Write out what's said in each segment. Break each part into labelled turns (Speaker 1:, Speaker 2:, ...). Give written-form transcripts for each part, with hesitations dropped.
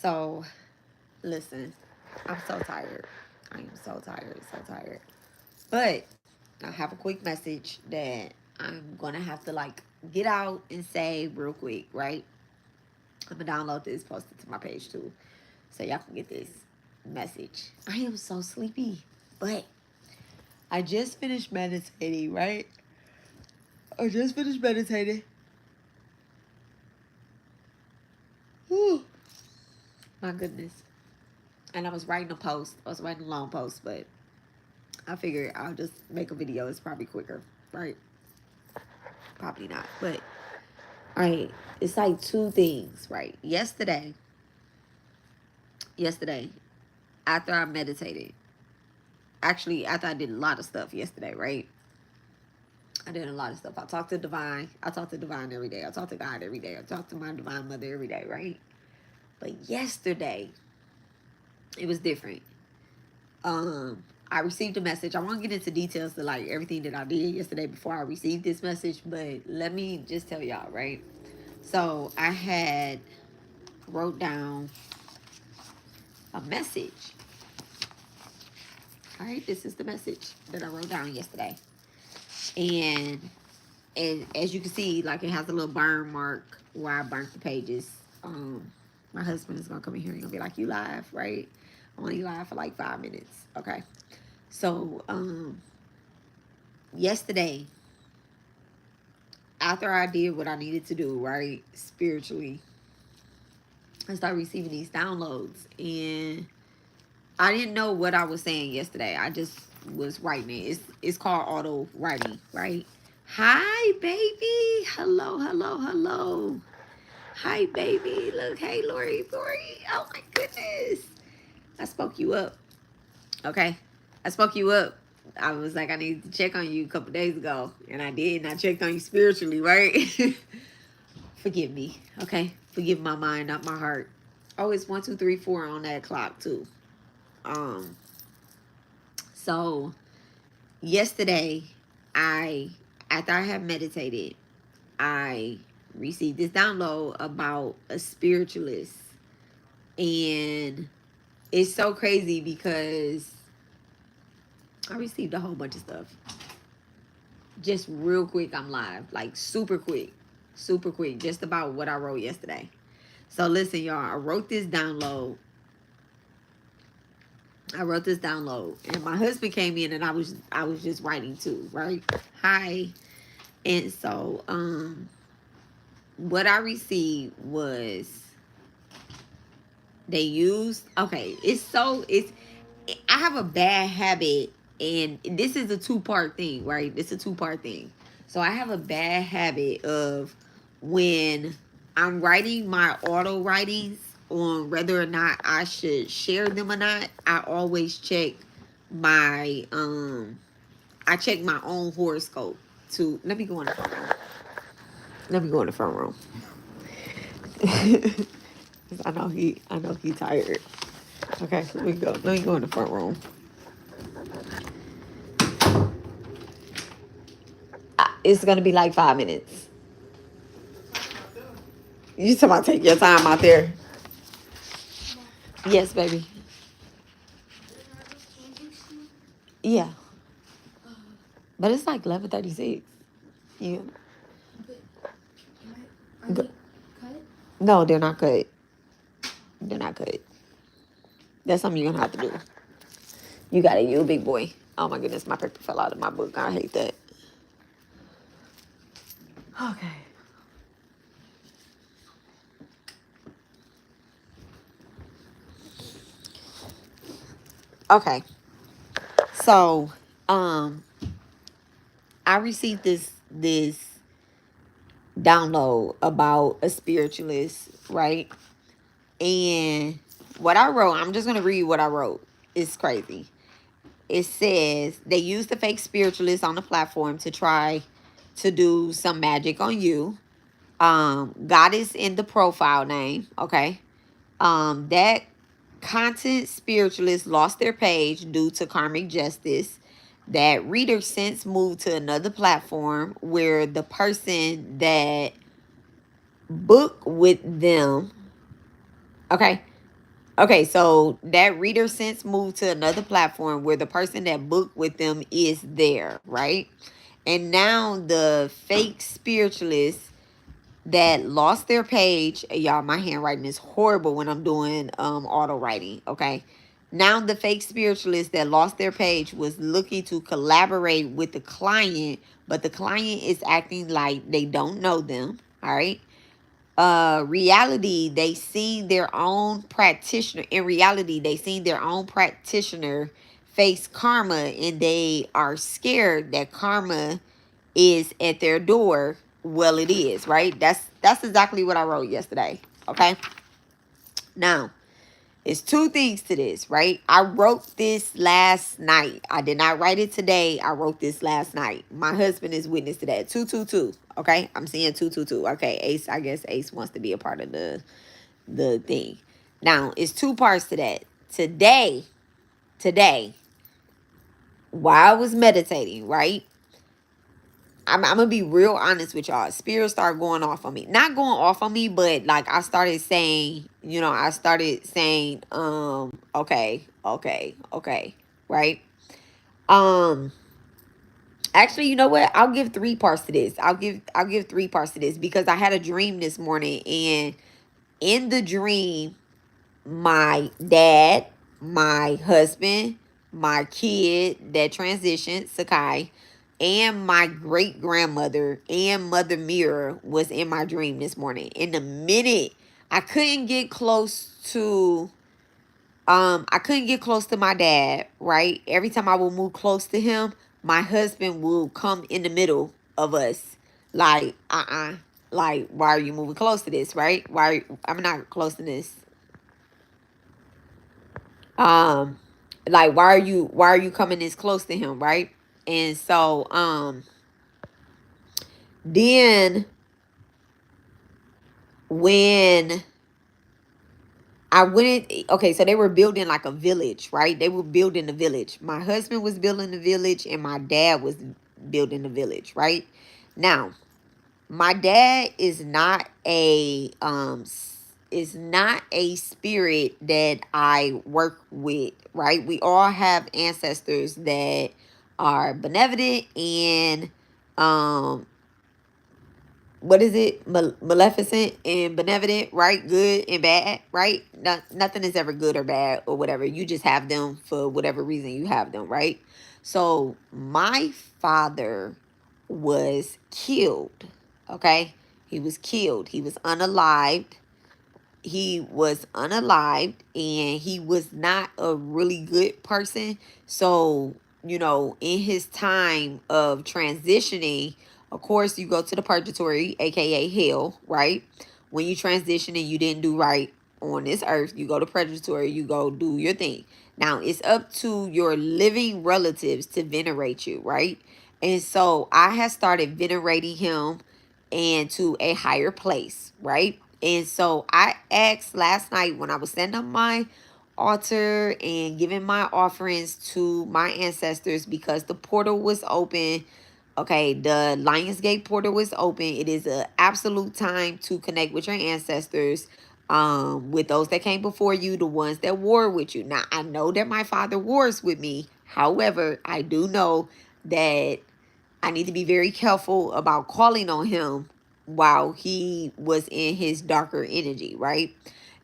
Speaker 1: So, listen, I'm so tired. I am so tired, so tired. But I have a quick message that I'm going to have to like get out and say real quick, right? I'm going to download this, post it to my page too, so y'all can get this message. I am so sleepy, but I just finished meditating, right? I just finished meditating. Whew, my goodness. And I was writing a post. I was writing a long post, but I figured I'll just make a video. It's probably quicker, right? Probably not. But, all right, it's like two things, right? Yesterday, after I meditated, actually, after I did a lot of stuff yesterday, right? I did a lot of stuff. I talked to Divine. I talk to Divine every day. I talk to God every day. I talk to my Divine Mother every day, right? But yesterday, it was different. I received a message. I won't get into details to like everything that I did yesterday before I received this message, but let me just tell y'all, right? So I had wrote down a message. All right, this is the message that I wrote down yesterday. And as you can see, like it has a little burn mark where I burnt the pages. My husband is gonna come in here and gonna be like, "You live, right?" I'm only live for like 5 minutes. Okay. So yesterday, after I did what I needed to do, right, spiritually, I started receiving these downloads, and I didn't know what I was saying yesterday. I just was writing it. It's called auto writing, right? Hi, baby. Hello, hello, hello. Hi, baby. Look, hey, Lori, Lori. Oh my goodness. I spoke you up. Okay. I spoke you up. I was like, I need to check on you a couple days ago. And I did. And I checked on you spiritually, right? Forgive me. Okay. Forgive my mind, not my heart. Oh, it's 1, 2, 3, 4 on that clock too. Um, so yesterday, I after I had meditated, I received this download about a spiritualist. And it's so crazy because I received a whole bunch of stuff. Just real quick, I'm live. Like super quick. Super quick. Just about what I wrote yesterday. So listen, y'all. I wrote this download. And my husband came in and I was just writing too, right? Hi. And so what I received was they used it's I have a bad habit, and this is a two-part thing, right? It's a two-part thing. So I have a bad habit of when I'm writing my auto writings on whether or not I should share them or not. I always check my I check my own horoscope to let me go in the front room. Let me go in the front room. I know he tired. Okay, let me go. Let me go in the front room. It's gonna be like 5 minutes. You talking about take your time out there? Yes, baby. Yeah, but it's like 11:36. Yeah. Go. No, they're not cut. They're not cut. That's something you're gonna have to do. You got it. You a big boy. Oh my goodness, my paper fell out of my book. I hate that. Okay. Okay. So, I received this download about a spiritualist, right? And what I wrote, I'm just gonna read what I wrote. It's crazy. It says they used the fake spiritualist on the platform to try to do some magic on you. God is in the profile name, okay? That content spiritualist lost their page due to karmic justice. That reader since moved to another platform where the person that booked with them, okay, Okay, so that reader since moved to another platform where the person that booked with them is there, right? And now the fake spiritualists that lost their page, y'all, my handwriting is horrible when I'm doing auto writing, okay? Now the fake spiritualist that lost their page was looking to collaborate with the client, but the client is acting like they don't know them, all right? Reality, they seen their own practitioner. In reality, they seen their own practitioner face karma, and they are scared that karma is at their door. Well, it is, right? That's exactly what I wrote yesterday. Okay. Now, it's two things to this, right? I wrote this last night. I did not write it today. I wrote this last night. My husband is witness to that. 222. Okay. I'm seeing 222. Okay. Ace, I guess Ace wants to be a part of the thing. Now, it's two parts to that. Today, while I was meditating, right? I'm gonna be real honest with y'all. Spirit started going off on me. Not going off on me, but like I started saying, okay, right? Um, actually, you know what? I'll give three parts to this. I'll give three parts to this because I had a dream this morning, and in the dream, my dad, my husband, my kid that transitioned, Sakai, and my great grandmother and Mother Mirror was in my dream this morning. In the minute I couldn't get close to my dad, right? Every time I would move close to him, my husband will come in the middle of us. Like, like, why are you moving close to this, right? I'm not close to this. um like, why are you coming this close to him, right? And so then when I went okay, so they were building like a village, right? They were building a village. My husband was building the village and my dad was building the village, right? Now, my dad is not a spirit that I work with, right? We all have ancestors that are benevolent and um what is it? Maleficent and benevolent, right? Good and bad, right? Nothing is ever good or bad or whatever. You just have them for whatever reason you have them, right? So my father was killed, okay? He was killed. He was unalived. And he was not a really good person. So, in his time of transitioning, of course, you go to the purgatory, aka hell, right? When you transition and you didn't do right on this earth, you go to purgatory, you go do your thing. Now, it's up to your living relatives to venerate you, right? And so I had started venerating him and to a higher place, right? And so I asked last night when I was setting up my altar and giving my offerings to my ancestors because the portal was open. Okay, the Lionsgate portal was open. It is an absolute time to connect with your ancestors, with those that came before you, the ones that war with you. Now, I know that my father wars with me. However, I do know that I need to be very careful about calling on him while he was in his darker energy, right?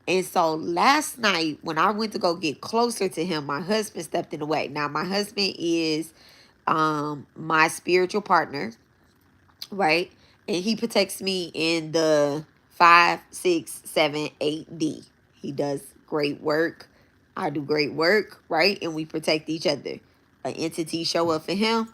Speaker 1: And so last night, when I went to go get closer to him, my husband stepped in the way. Now, my husband is my spiritual partner, right? And he protects me in the 5, 6, 7, 8D. He does great work. I do great work, right? And we protect each other. An entity show up for him,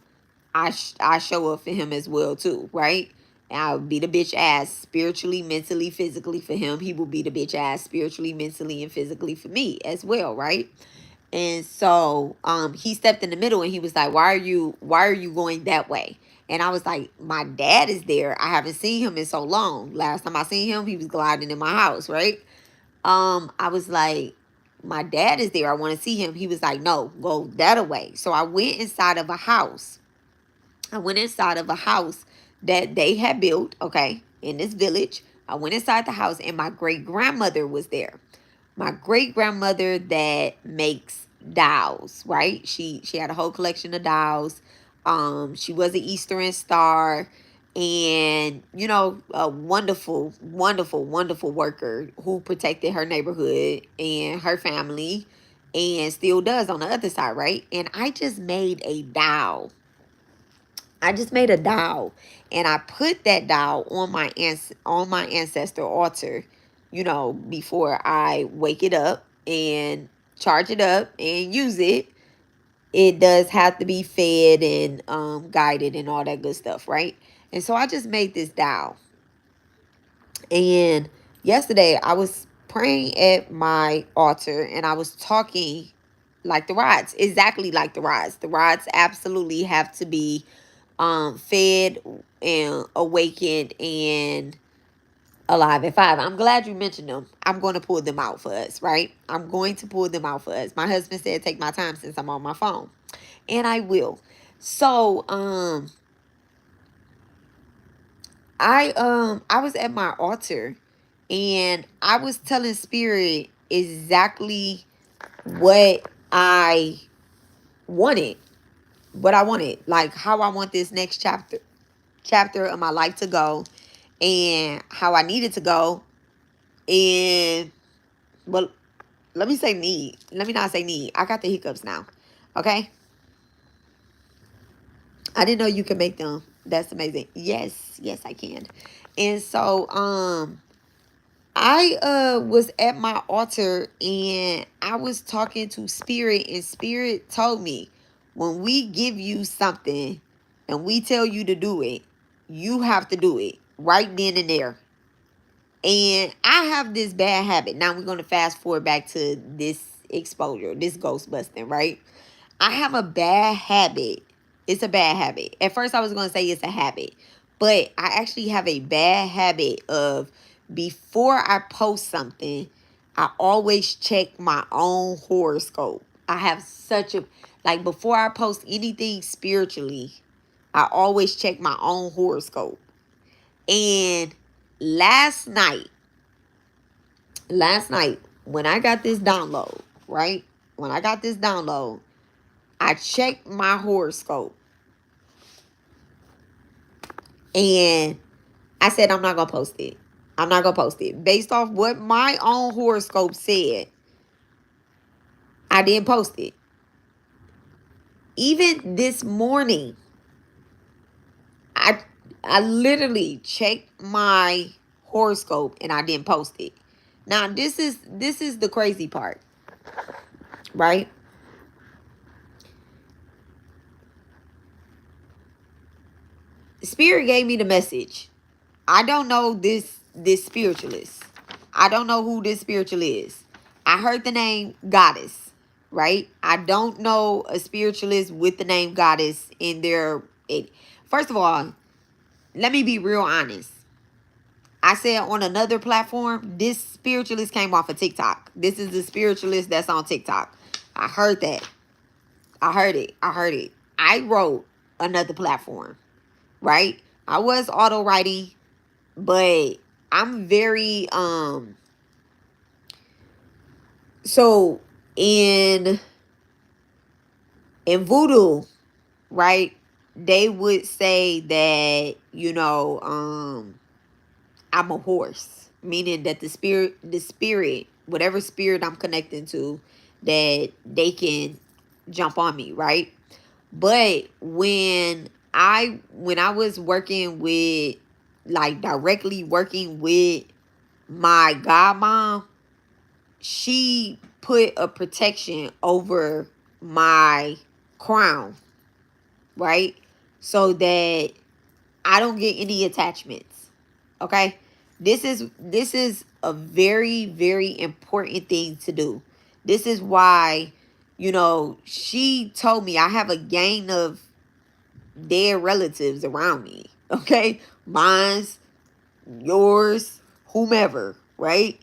Speaker 1: I show up for him as well too, right? And I'll be the bitch ass spiritually, mentally, physically for him. He will be the bitch ass spiritually, mentally, and physically for me as well, right? And so he stepped in the middle and he was like, why are you going that way? And I was like, my dad is there. I haven't seen him in so long. Last time I seen him, he was gliding in my house, right? I was like, my dad is there. I want to see him. He was like, no, go that way. So I went inside of a house. That they had built, okay, in this village. I went inside the house and my great grandmother was there. my great grandmother that makes dolls, right? She had a whole collection of dolls. She was an Eastern Star, and you know, a wonderful, wonderful, wonderful worker who protected her neighborhood and her family, and still does on the other side, right? And I just made a doll. I just made a doll, and I put that doll on on my ancestor altar, you know, before I wake it up and charge it up and use it. It does have to be fed and guided and all that good stuff, right? And so I just made this doll. And yesterday I was praying at my altar, and I was talking like the rods, exactly like the rods. The rods absolutely have to be fed and awakened and alive at 5. I'm glad you mentioned them. I'm going to pull them out for us, right? I'm going to pull them out for us. My husband said take my time since I'm on my phone, and I will. So I was at my altar, and I was telling spirit exactly what I wanted, like how I want this next chapter of my life to go, and how I need it to go. And well, let me say need. Let me not say need. I got the hiccups now. Okay? I didn't know you could make them. That's amazing. Yes, yes I can. And so I was at my altar, and I was talking to spirit, and spirit told me, when we give you something and we tell you to do it, you have to do it right then and there. And I have this bad habit. Now we're going to fast forward back to this exposure, this ghost busting, right? I have a bad habit. It's a bad habit. At first I was going to say it's a habit, but I actually have a bad habit of, before I post something, I always check my own horoscope. I have such a, like, before I post anything spiritually, I always check my own horoscope. And last night, when I got this download, right? When I got this download, I checked my horoscope, and I said, I'm not going to post it. I'm not going to post it. Based off what my own horoscope said, I didn't post it. Even this morning, I I literally checked my horoscope and I didn't post it. Now, this is the crazy part, right? Spirit gave me the message. I don't know this spiritualist. I don't know who this spiritualist is. I heard the name Goddess, right? I don't know a spiritualist with the name Goddess in their it. First of all, let me be real honest. I said on another platform, this spiritualist came off of TikTok. This is the spiritualist that's on TikTok. I heard that. I heard it. I heard it. I wrote another platform, right? I was auto writing, but I'm very so in voodoo, right? They would say that, you know, I'm a horse, meaning that the spirit, whatever spirit I'm connecting to, that they can jump on me, right? But when I was working with, like, directly working with my godmom, she put a protection over my crown, right? So that I don't get any attachments. Okay? This is a very, very important thing to do. This is why, you know, she told me I have a gang of dead relatives around me. Okay? Mine's, yours, whomever, right?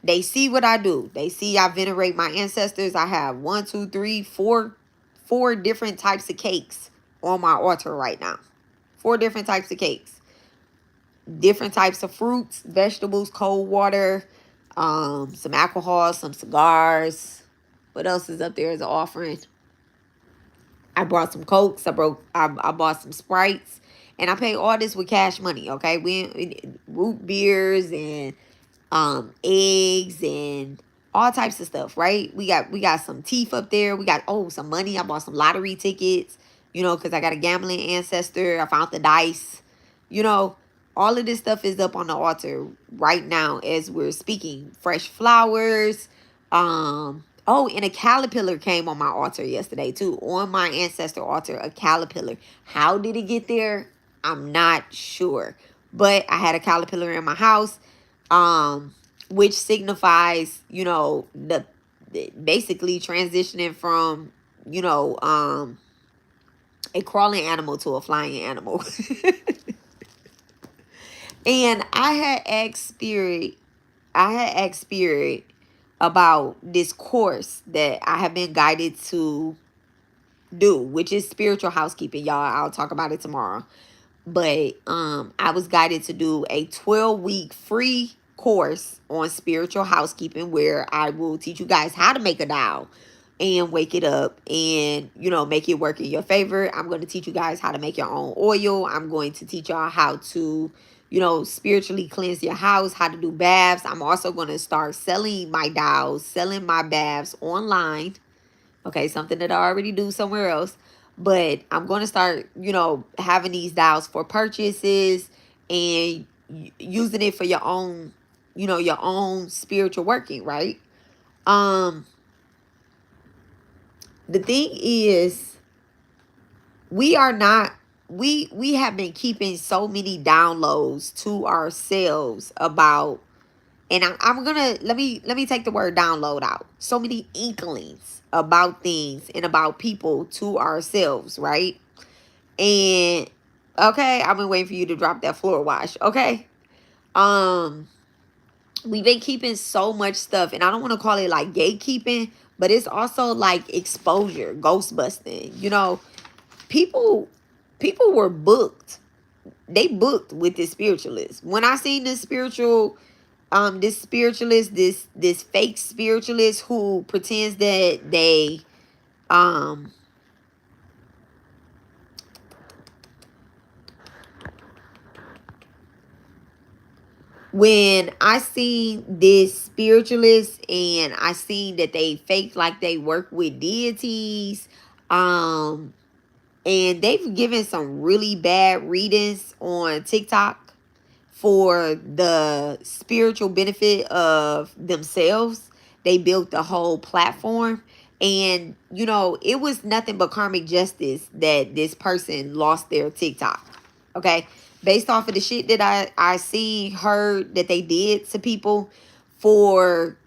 Speaker 1: They see what I do. They see I venerate my ancestors. I have 1, 2, 3, 4 different types of cakes on my altar right now. 4 different types of cakes. Different types of fruits, vegetables, cold water, some alcohol, some cigars. What else is up there as an offering? I brought some Cokes. I bought some Sprites. And I paid all this with cash money, okay? Root beers and eggs and all types of stuff, right? We got some teeth up there. We got some money. I bought some lottery tickets, because I got a gambling ancestor. I found the dice, you know. All of this stuff is up on the altar right now as we're speaking. Fresh flowers. And a caterpillar came on my altar yesterday too. On my ancestor altar, a caterpillar. How did it get there? I'm not sure. But I had a caterpillar in my house, which signifies, the basically transitioning from, a crawling animal to a flying animal. And I had asked Spirit about this course that I have been guided to do, which is spiritual housekeeping, y'all. I'll talk about it tomorrow. But I was guided to do a 12-week free course on spiritual housekeeping where I will teach you guys how to make a dial and wake it up and, make it work in your favor. I'm going to teach you guys how to make your own oil. I'm going to teach y'all how to, spiritually cleanse your house, how to do baths. I'm also going to start selling my dials, selling my baths online. Okay, something that I already do somewhere else. But I'm going to start, having these dials for purchases and using it for your own, your own spiritual working, right? The thing is, we have been keeping so many downloads to ourselves about, and I'm gonna let me take the word download out. So many inklings about things and about people to ourselves, right? And okay, I've been waiting for you to drop that floor wash. Okay. We've been keeping so much stuff, and I don't want to call it like gatekeeping, but it's also like exposure, ghost busting. People were booked. They booked with this spiritualist. When I seen this spiritualist, this fake spiritualist who pretends that they when I seen this spiritualist and I seen that they fake like they work with deities, and they've given some really bad readings on TikTok for the spiritual benefit of themselves. They built the whole platform. And, it was nothing but karmic justice that this person lost their TikTok. Okay. Based off of the shit that I see, heard that they did to people for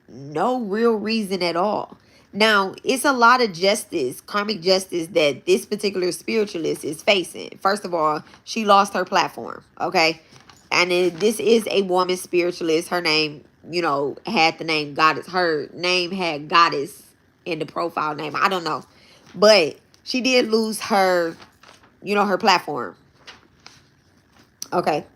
Speaker 1: no real reason at all. Now, it's a lot of justice, karmic justice, that this particular spiritualist is facing. First of all, she lost her platform, okay? And this is a woman spiritualist. Her name, had the name Goddess. Her name had Goddess in the profile name. I don't know. But she did lose her, her platform. Okay.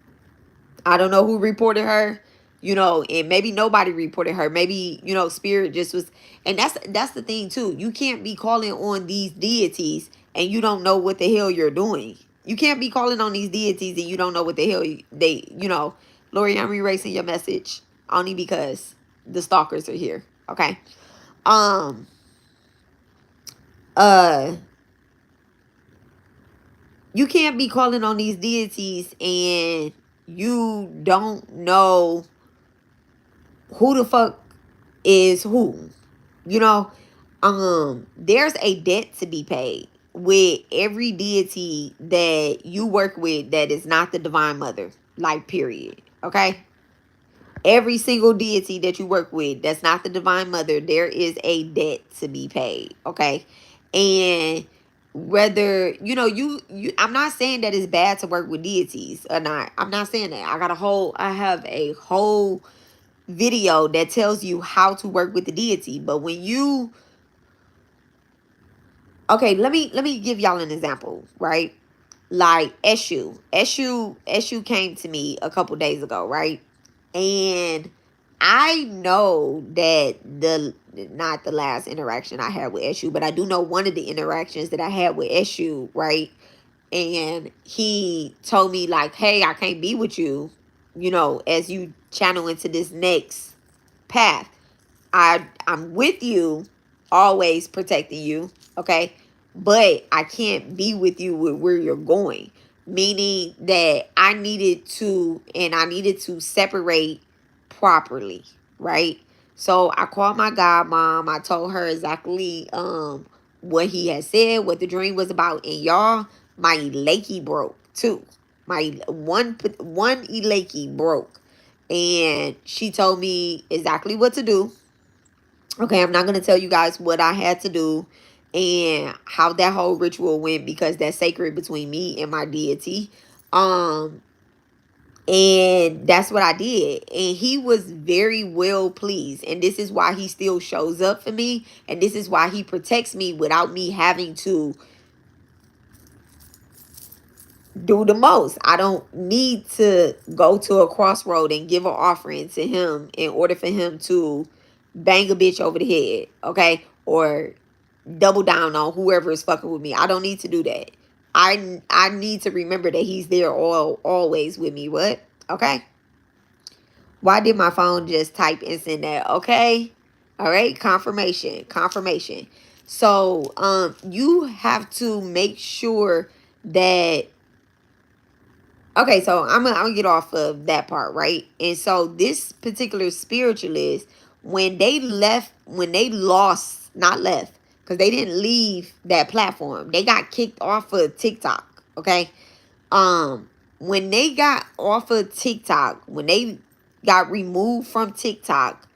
Speaker 1: I don't know who reported her, and maybe nobody reported her. Maybe, Spirit just was. And that's the thing too. You can't be calling on these deities and you don't know what the hell you're doing. You can't be calling on these deities and you don't know what the hell Lori, I'm erasing your message only because the stalkers are here. Okay. You can't be calling on these deities and you don't know who the fuck is who. There's a debt to be paid with every deity that you work with that is not the divine mother. Like, period. Okay? Every single deity that you work with that's not the divine mother, there is a debt to be paid. Okay? And whether I'm not saying that it's bad to work with deities or not. I'm not saying that. I have a whole video that tells you how to work with the deity. But when you let me give y'all an example, right? Like Eshu came to me a couple days ago, right? And I know that not the last interaction I had with Eshu, but I do know one of the interactions that I had with Eshu, right? And he told me like, hey, I can't be with you, as you channel into this next path. I'm with you, always protecting you, okay? But I can't be with you with where you're going. Meaning that I needed to separate properly, right? So I called my godmom. I told her exactly what he had said, what the dream was about. And y'all, my Elaki broke too. My one Elaki broke. And she told me exactly what to do. Okay, I'm not going to tell you guys what I had to do and how that whole ritual went because that's sacred between me and my deity. Um and that's what I did. And he was very well pleased. And this is why he still shows up for me. And this is why he protects me without me having to do the most. I don't need to go to a crossroad and give an offering to him in order for him to bang a bitch over the head, okay? Or double down on whoever is fucking with me. I don't need to do that. I need to remember that he's there always with me. What? Okay? Why did my phone just type and send that? Okay? All right, confirmation. So, you have to make sure that. Okay, so I'm gonna get off of that part, right? And so this particular spiritualist, when they lost, not left, because they didn't leave that platform. They got kicked off of TikTok. Okay. When they got off of TikTok, when they got removed from TikTok,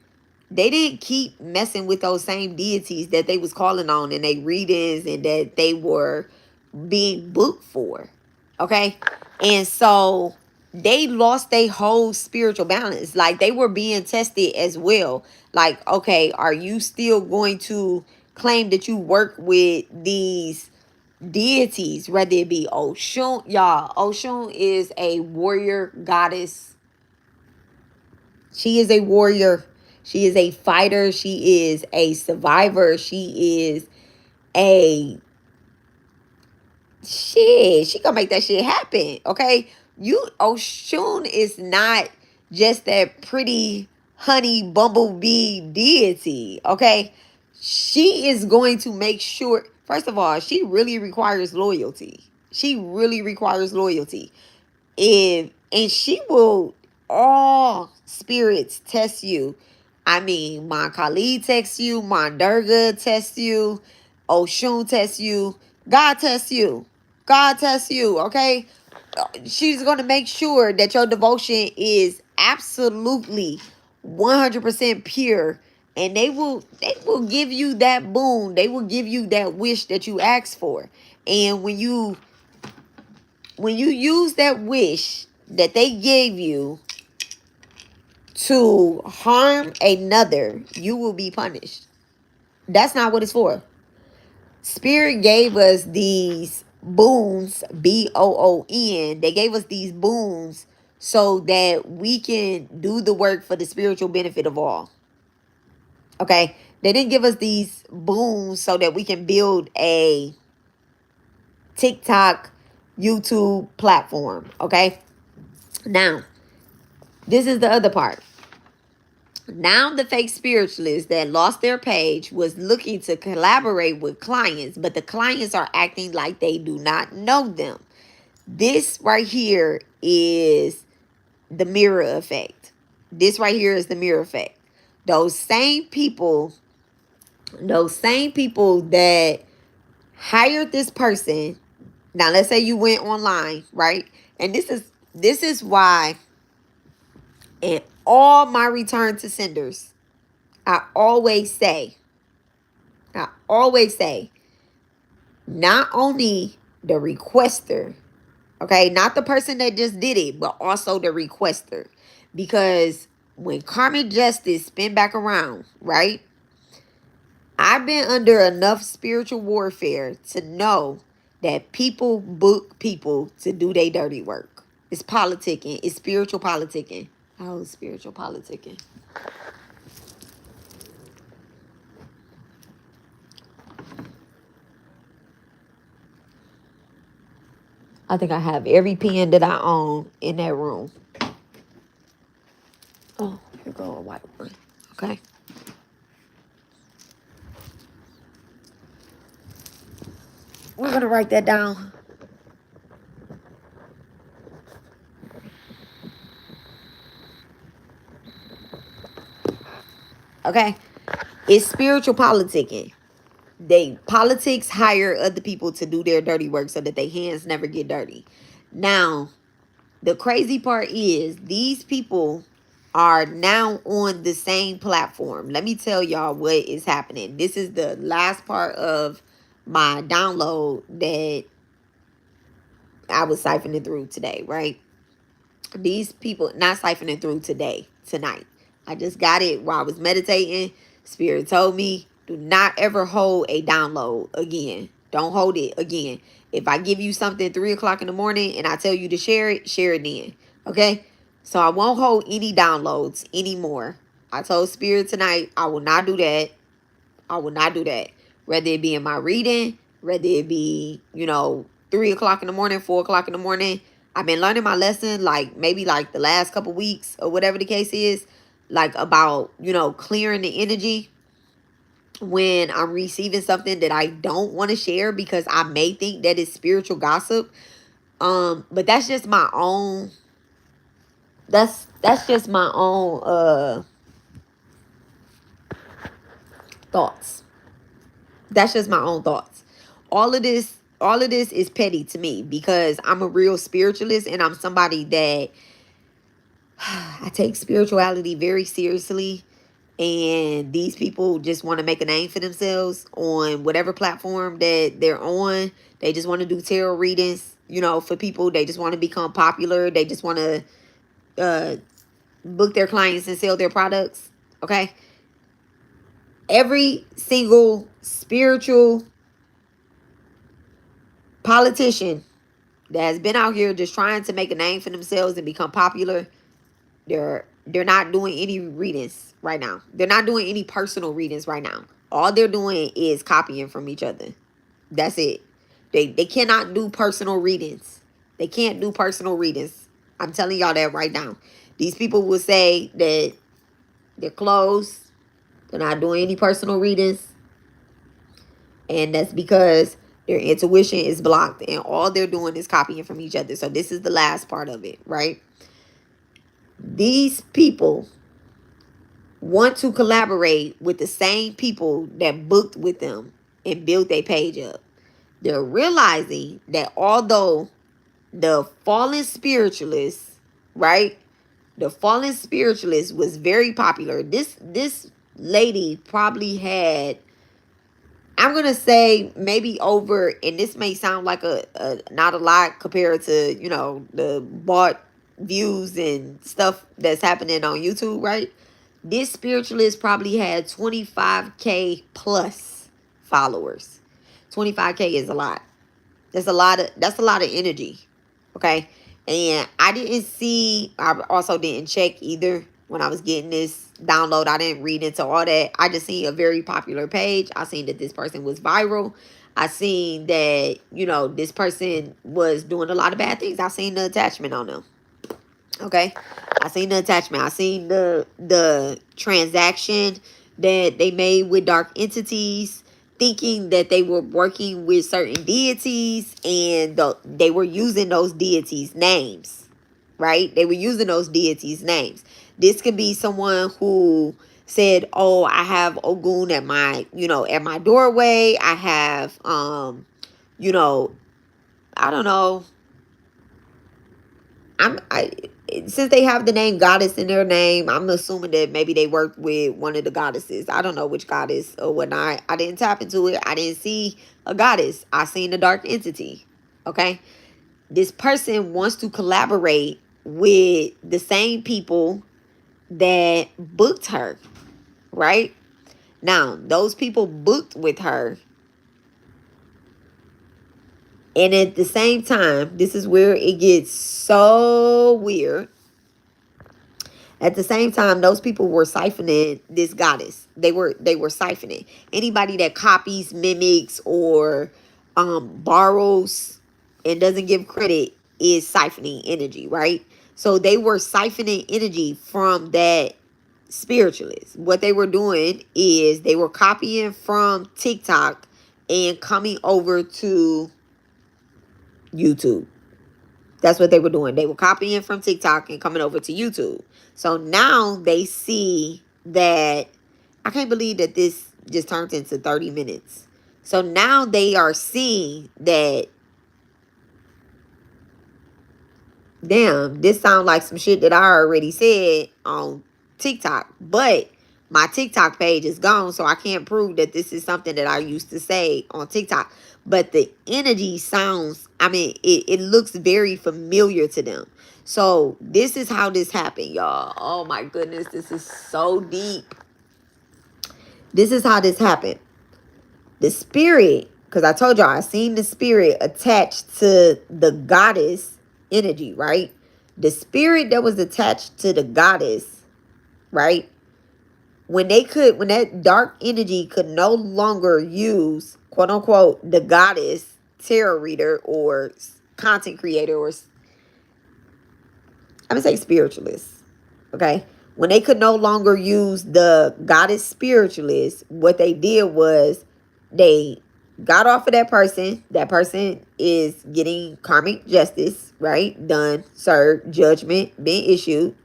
Speaker 1: they didn't keep messing with those same deities that they was calling on in their readings and that they were being booked for. Okay. And so they lost their whole spiritual balance. Like they were being tested as well. Like, okay, are you still going to claim that you work with these deities, whether it be Oshun? Y'all, Oshun is a warrior goddess. She is a warrior. She is a fighter. She is a survivor. She is a shit. She gonna make that shit happen. Okay. Oshun is not just that pretty honey bumblebee deity. Okay. She is going to make sure, first of all, she really requires loyalty. She really requires loyalty. And she will, all spirits test you. I mean, my Kali tests you, my Durga tests you, Oshun tests you, God tests you. God tests you, okay? She's going to make sure that your devotion is absolutely 100% pure, and they will give you that boon. They will give you that wish that you asked for. And when you use that wish that they gave you to harm another, you will be punished. That's not what it's for. Spirit gave us these boons, BOON. They gave us these boons so that we can do the work for the spiritual benefit of all. Okay? They didn't give us these boons so that we can build a TikTok, YouTube platform. Okay? Now, this is the other part. Now the fake spiritualist that lost their page was looking to collaborate with clients, but the clients are acting like they do not know them. This right here is the mirror effect. This right here is the mirror effect. Those same people that hired this person. Now let's say you went online, right? And this is why in all my return to senders, I always say, not only the requester, okay, not the person that just did it, but also the requester. Because when karmic justice spin back around, right? I've been under enough spiritual warfare to know that people book people to do their dirty work. It's politicking. It's spiritual politicking. How is spiritual politicking? I think I have every pen that I own in that room. Oh, here go a white one. Okay. We're going to write that down. Okay. It's spiritual politicking. Politics hire other people to do their dirty work so that their hands never get dirty. Now, the crazy part is these people are now on the same platform. Let me tell y'all what is happening. This is the last part of my download that I was siphoning through today, right? These people, not siphoning through tonight. I just got it while I was meditating. Spirit told me, do not ever hold a download again. Don't hold it again. If I give you something 3 o'clock in the morning and I tell you to share it then. Okay? So I won't hold any downloads anymore. I told Spirit tonight, I will not do that. I will not do that. Whether it be in my reading, whether it be, 3 o'clock in the morning, 4 o'clock in the morning. I've been learning my lesson, like, maybe like the last couple weeks or whatever the case is, like about, clearing the energy when I'm receiving something that I don't want to share because I may think that it's spiritual gossip. But that's just my own, that's just my own thoughts. That's just my own thoughts. All of this is petty to me because I'm a real spiritualist and I'm somebody that I take spirituality very seriously. And these people just want to make a name for themselves on whatever platform that they're on. They just want to do tarot readings, for people. They just want to become popular. They just want to book their clients and sell their products. Okay. Every single spiritual politician that has been out here just trying to make a name for themselves and become popular, they're not doing any readings right now. They're not doing any personal readings right now. All they're doing is copying from each other. That's it. They cannot do personal readings. They can't do personal readings. I'm telling y'all that right now. These people will say that they're closed. They're not doing any personal readings. And that's because their intuition is blocked and all they're doing is copying from each other. So this is the last part of it, right? These people want to collaborate with the same people that booked with them and built their page up. They're realizing that although the fallen spiritualist, right? The fallen spiritualist was very popular. This lady probably had, I'm gonna say maybe over, and this may sound like a not a lot compared to the bought views and stuff that's happening on YouTube, right? This spiritualist probably had 25K plus followers. 25K is a lot. That's a lot of energy. Okay. And I also didn't check either when I was getting this download. I didn't read into all that. I just seen a very popular page. I seen that this person was viral. I seen that, this person was doing a lot of bad things. I seen the attachment on them. Okay. I seen the attachment. I seen the transaction that they made with dark entities, thinking that they were working with certain deities, and they were using those deities' names, right? They were using those deities' names. This could be someone who said, "Oh, I have Ogun at my doorway. I have I don't know. I since they have the name goddess in their name, I'm assuming that maybe they worked with one of the goddesses. I don't know which goddess or whatnot. I didn't tap into it. I didn't see a goddess. I seen a dark entity. Okay. This person wants to collaborate with the same people that booked her. Right? Now, those people booked with her. And at the same time, this is where it gets so weird. At the same time, those people were siphoning this goddess. They were siphoning anybody that copies, mimics, or borrows and doesn't give credit is siphoning energy, right? So they were siphoning energy from that spiritualist. What they were doing is they were copying from TikTok and coming over to YouTube. That's what they were doing. They were copying from TikTok and coming over to YouTube. So now they see that I can't believe that this just turned into 30 minutes. So now they are seeing that, damn, this sounds like some shit that I already said on TikTok. But my TikTok page is gone, so I can't prove that this is something that I used to say on TikTok. But the energy sounds, I mean, it looks very familiar to them. So this is how this happened, y'all. Oh my goodness, this is so deep. This is how this happened. The spirit, because I told y'all, I seen the spirit attached to the goddess energy, right? The spirit that was attached to the goddess, right? When that dark energy could no longer use, quote unquote, the goddess tarot reader or content creator, or I'm gonna say spiritualist, okay? When they could no longer use the goddess spiritualist, what they did was they got off of that person. That person is getting karmic justice, right? Done, served, judgment being issued,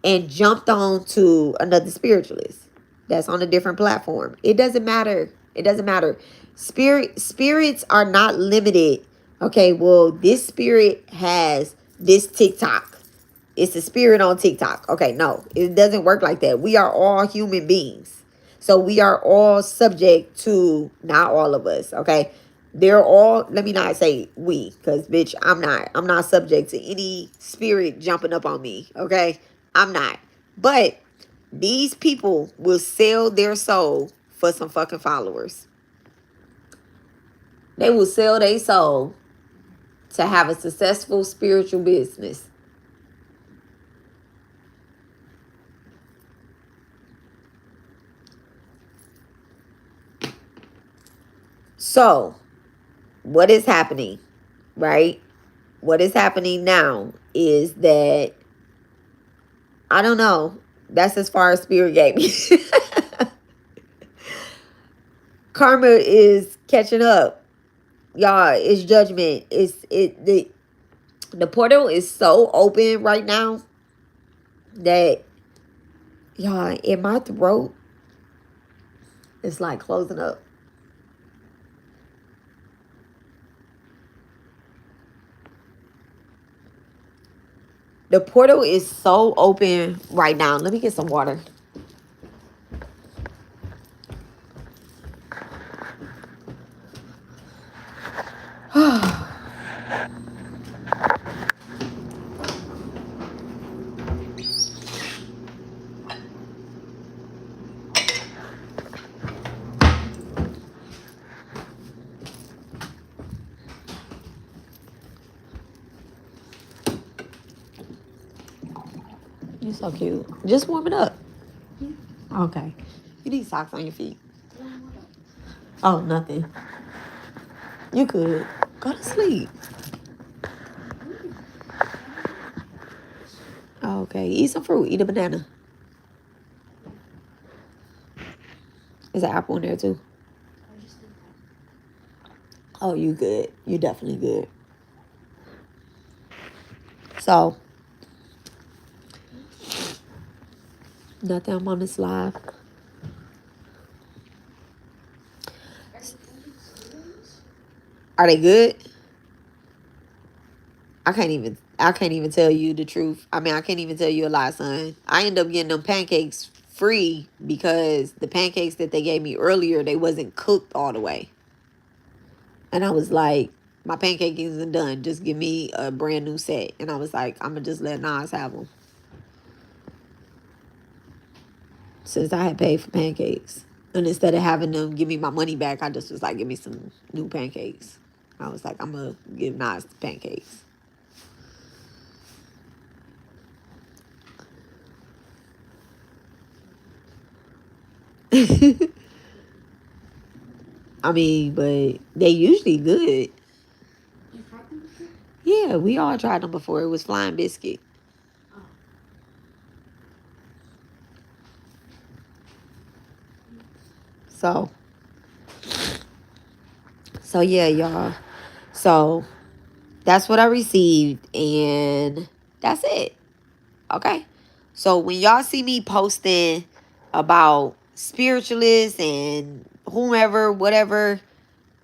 Speaker 1: and jumped on to another spiritualist that's on a different platform. It doesn't matter. It doesn't matter. Spirits are not limited. Okay, well, this spirit has this TikTok. It's a spirit on TikTok. Okay, no, it doesn't work like that. We are all human beings. So we are all subject to, not all of us, okay? They're all, let me not say we, because bitch, I'm not subject to any spirit jumping up on me, okay? I'm not. But these people will sell their soul for some fucking followers. They will sell their soul to have a successful spiritual business. So, what is happening, right? What is happening now is that, I don't know. That's as far as spirit gave me. Karma is catching up. Y'all, it's judgment. The portal is so open right now that, y'all, in my throat, it's like closing up. The portal is so open right now. Let me get some water. You're so cute. Just warm it up. Okay. You need socks on your feet. Oh, nothing. You could. Go to sleep. Okay. Eat some fruit. Eat a banana. Is an apple in there too? Oh, you good. You definitely good. So, nothing. I'm on this live. Are they good? I can't even tell you the truth. I mean, I can't even tell you a lie, son. I end up getting them pancakes free because the pancakes that they gave me earlier, they wasn't cooked all the way. And I was like, my pancake isn't done. Just give me a brand new set. And I was like, I'm going to just let Nas have them. Since I had paid for pancakes. And instead of having them give me my money back, I just was like, give me some new pancakes. I was like, I'm going to give Nas the pancakes. I mean, but they usually good. Yeah, we all tried them before. It was Flying Biscuit. So, so yeah, y'all. So that's what I received, and that's it. Okay. So when y'all see me posting about spiritualists and whomever, whatever,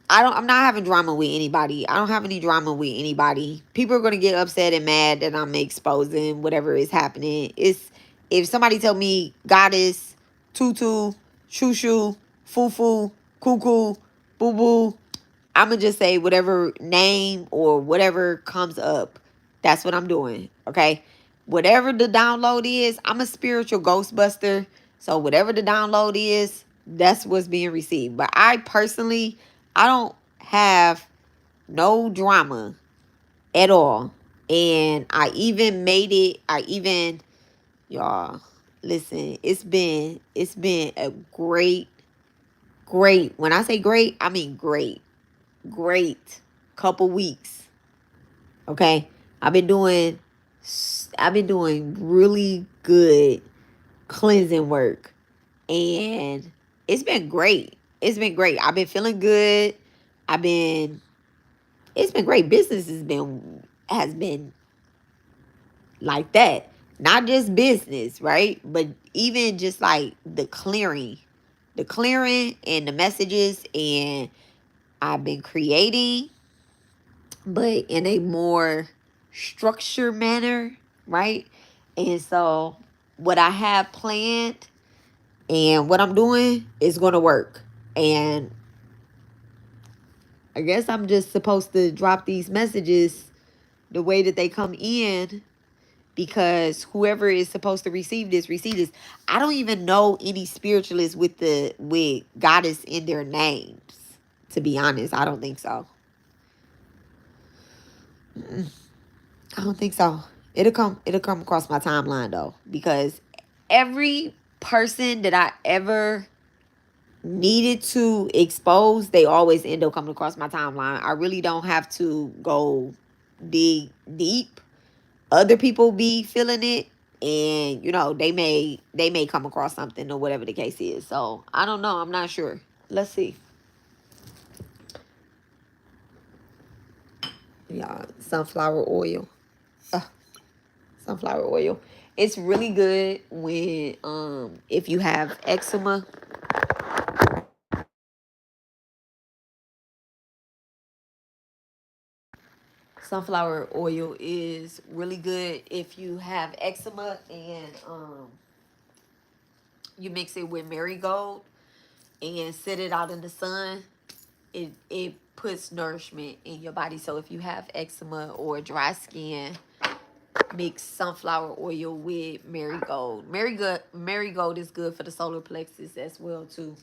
Speaker 1: I'm not having drama with anybody. I don't have any drama with anybody. People are gonna get upset and mad that I'm exposing whatever is happening. It's if somebody tell me goddess, tutu, shoo shoo, foo foo, cuckoo, boo boo, I'ma just say whatever name or whatever comes up. That's what I'm doing. Okay. Whatever the download is, I'm a spiritual ghostbuster. So whatever the download is, that's what's being received. But I personally, I don't have no drama at all. And I even made it, y'all, listen, it's been a great, when I say great, I mean great couple weeks. Okay. I've been doing, I've been doing really good cleansing work, and it's been great. It's been great. I've been feeling good. I've been it's been great. Business has been like that. Not just business, right? But even just like the clearing and the messages, and I've been creating, but in a more structured manner, right? And so what I have planned and what I'm doing is going to work. And I guess I'm just supposed to drop these messages the way that they come in, because whoever is supposed to receive this. I don't even know any spiritualists with goddess in their names. To be honest, I don't think so. I don't think so. It'll come across my timeline though, because every person that I ever needed to expose, they always end up coming across my timeline. I really don't have to go dig deep. Other people be feeling it, and they may come across something or whatever the case is. So I don't know. I'm not sure. Let's see. Yeah, sunflower oil. Uh, Sunflower oil. It's really good when if you have eczema. Sunflower oil is really good if you have eczema, and you mix it with marigold and set it out in the sun. It puts nourishment in your body. So if you have eczema or dry skin, mix sunflower oil with marigold. Marigold is good for the solar plexus as well too.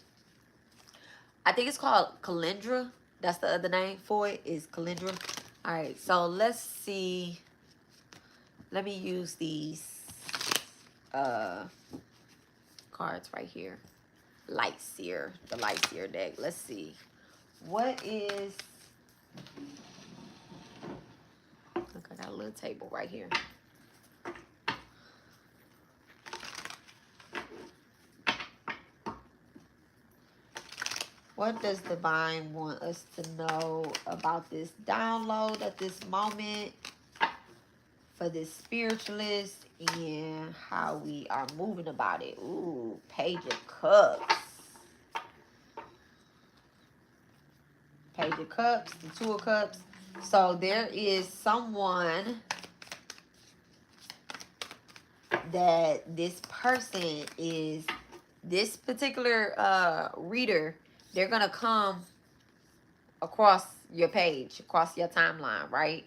Speaker 1: I think it's called calendra. That's the other name for it, is calendra. All right, so let's see. Let me use these uh cards right here. Light seer, the light seer deck. Let's see. What is, look, I got a little table right here. What does divine want us to know about this download at this moment for this spiritualist, and how we are moving about it? Ooh, Page of Cups. Page of Cups, the Two of Cups. So there is someone that this person is, this particular reader, they're going to come across your page, across your timeline, right?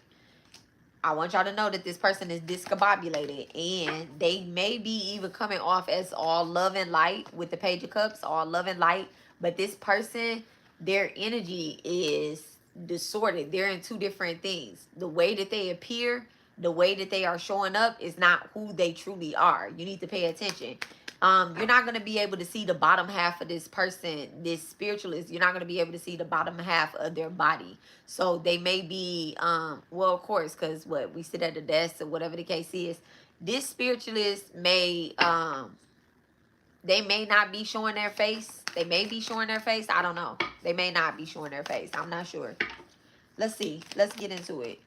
Speaker 1: I want y'all to know that this person is discombobulated, and they may be even coming off as all love and light with the Page of Cups, all love and light. But this person, their energy is distorted. They're in two different things. The way that they appear, the way that they are showing up is not who they truly are. You need to pay attention. You're not going to be able to see the bottom half of this person, this spiritualist. You're not going to be able to see the bottom half of their body. So they may be, well, of course, because what we sit at the desk or whatever the case is, this spiritualist may, they may not be showing their face. They may be showing their face. I don't know. They may not be showing their face. I'm not sure. Let's see. Let's get into it.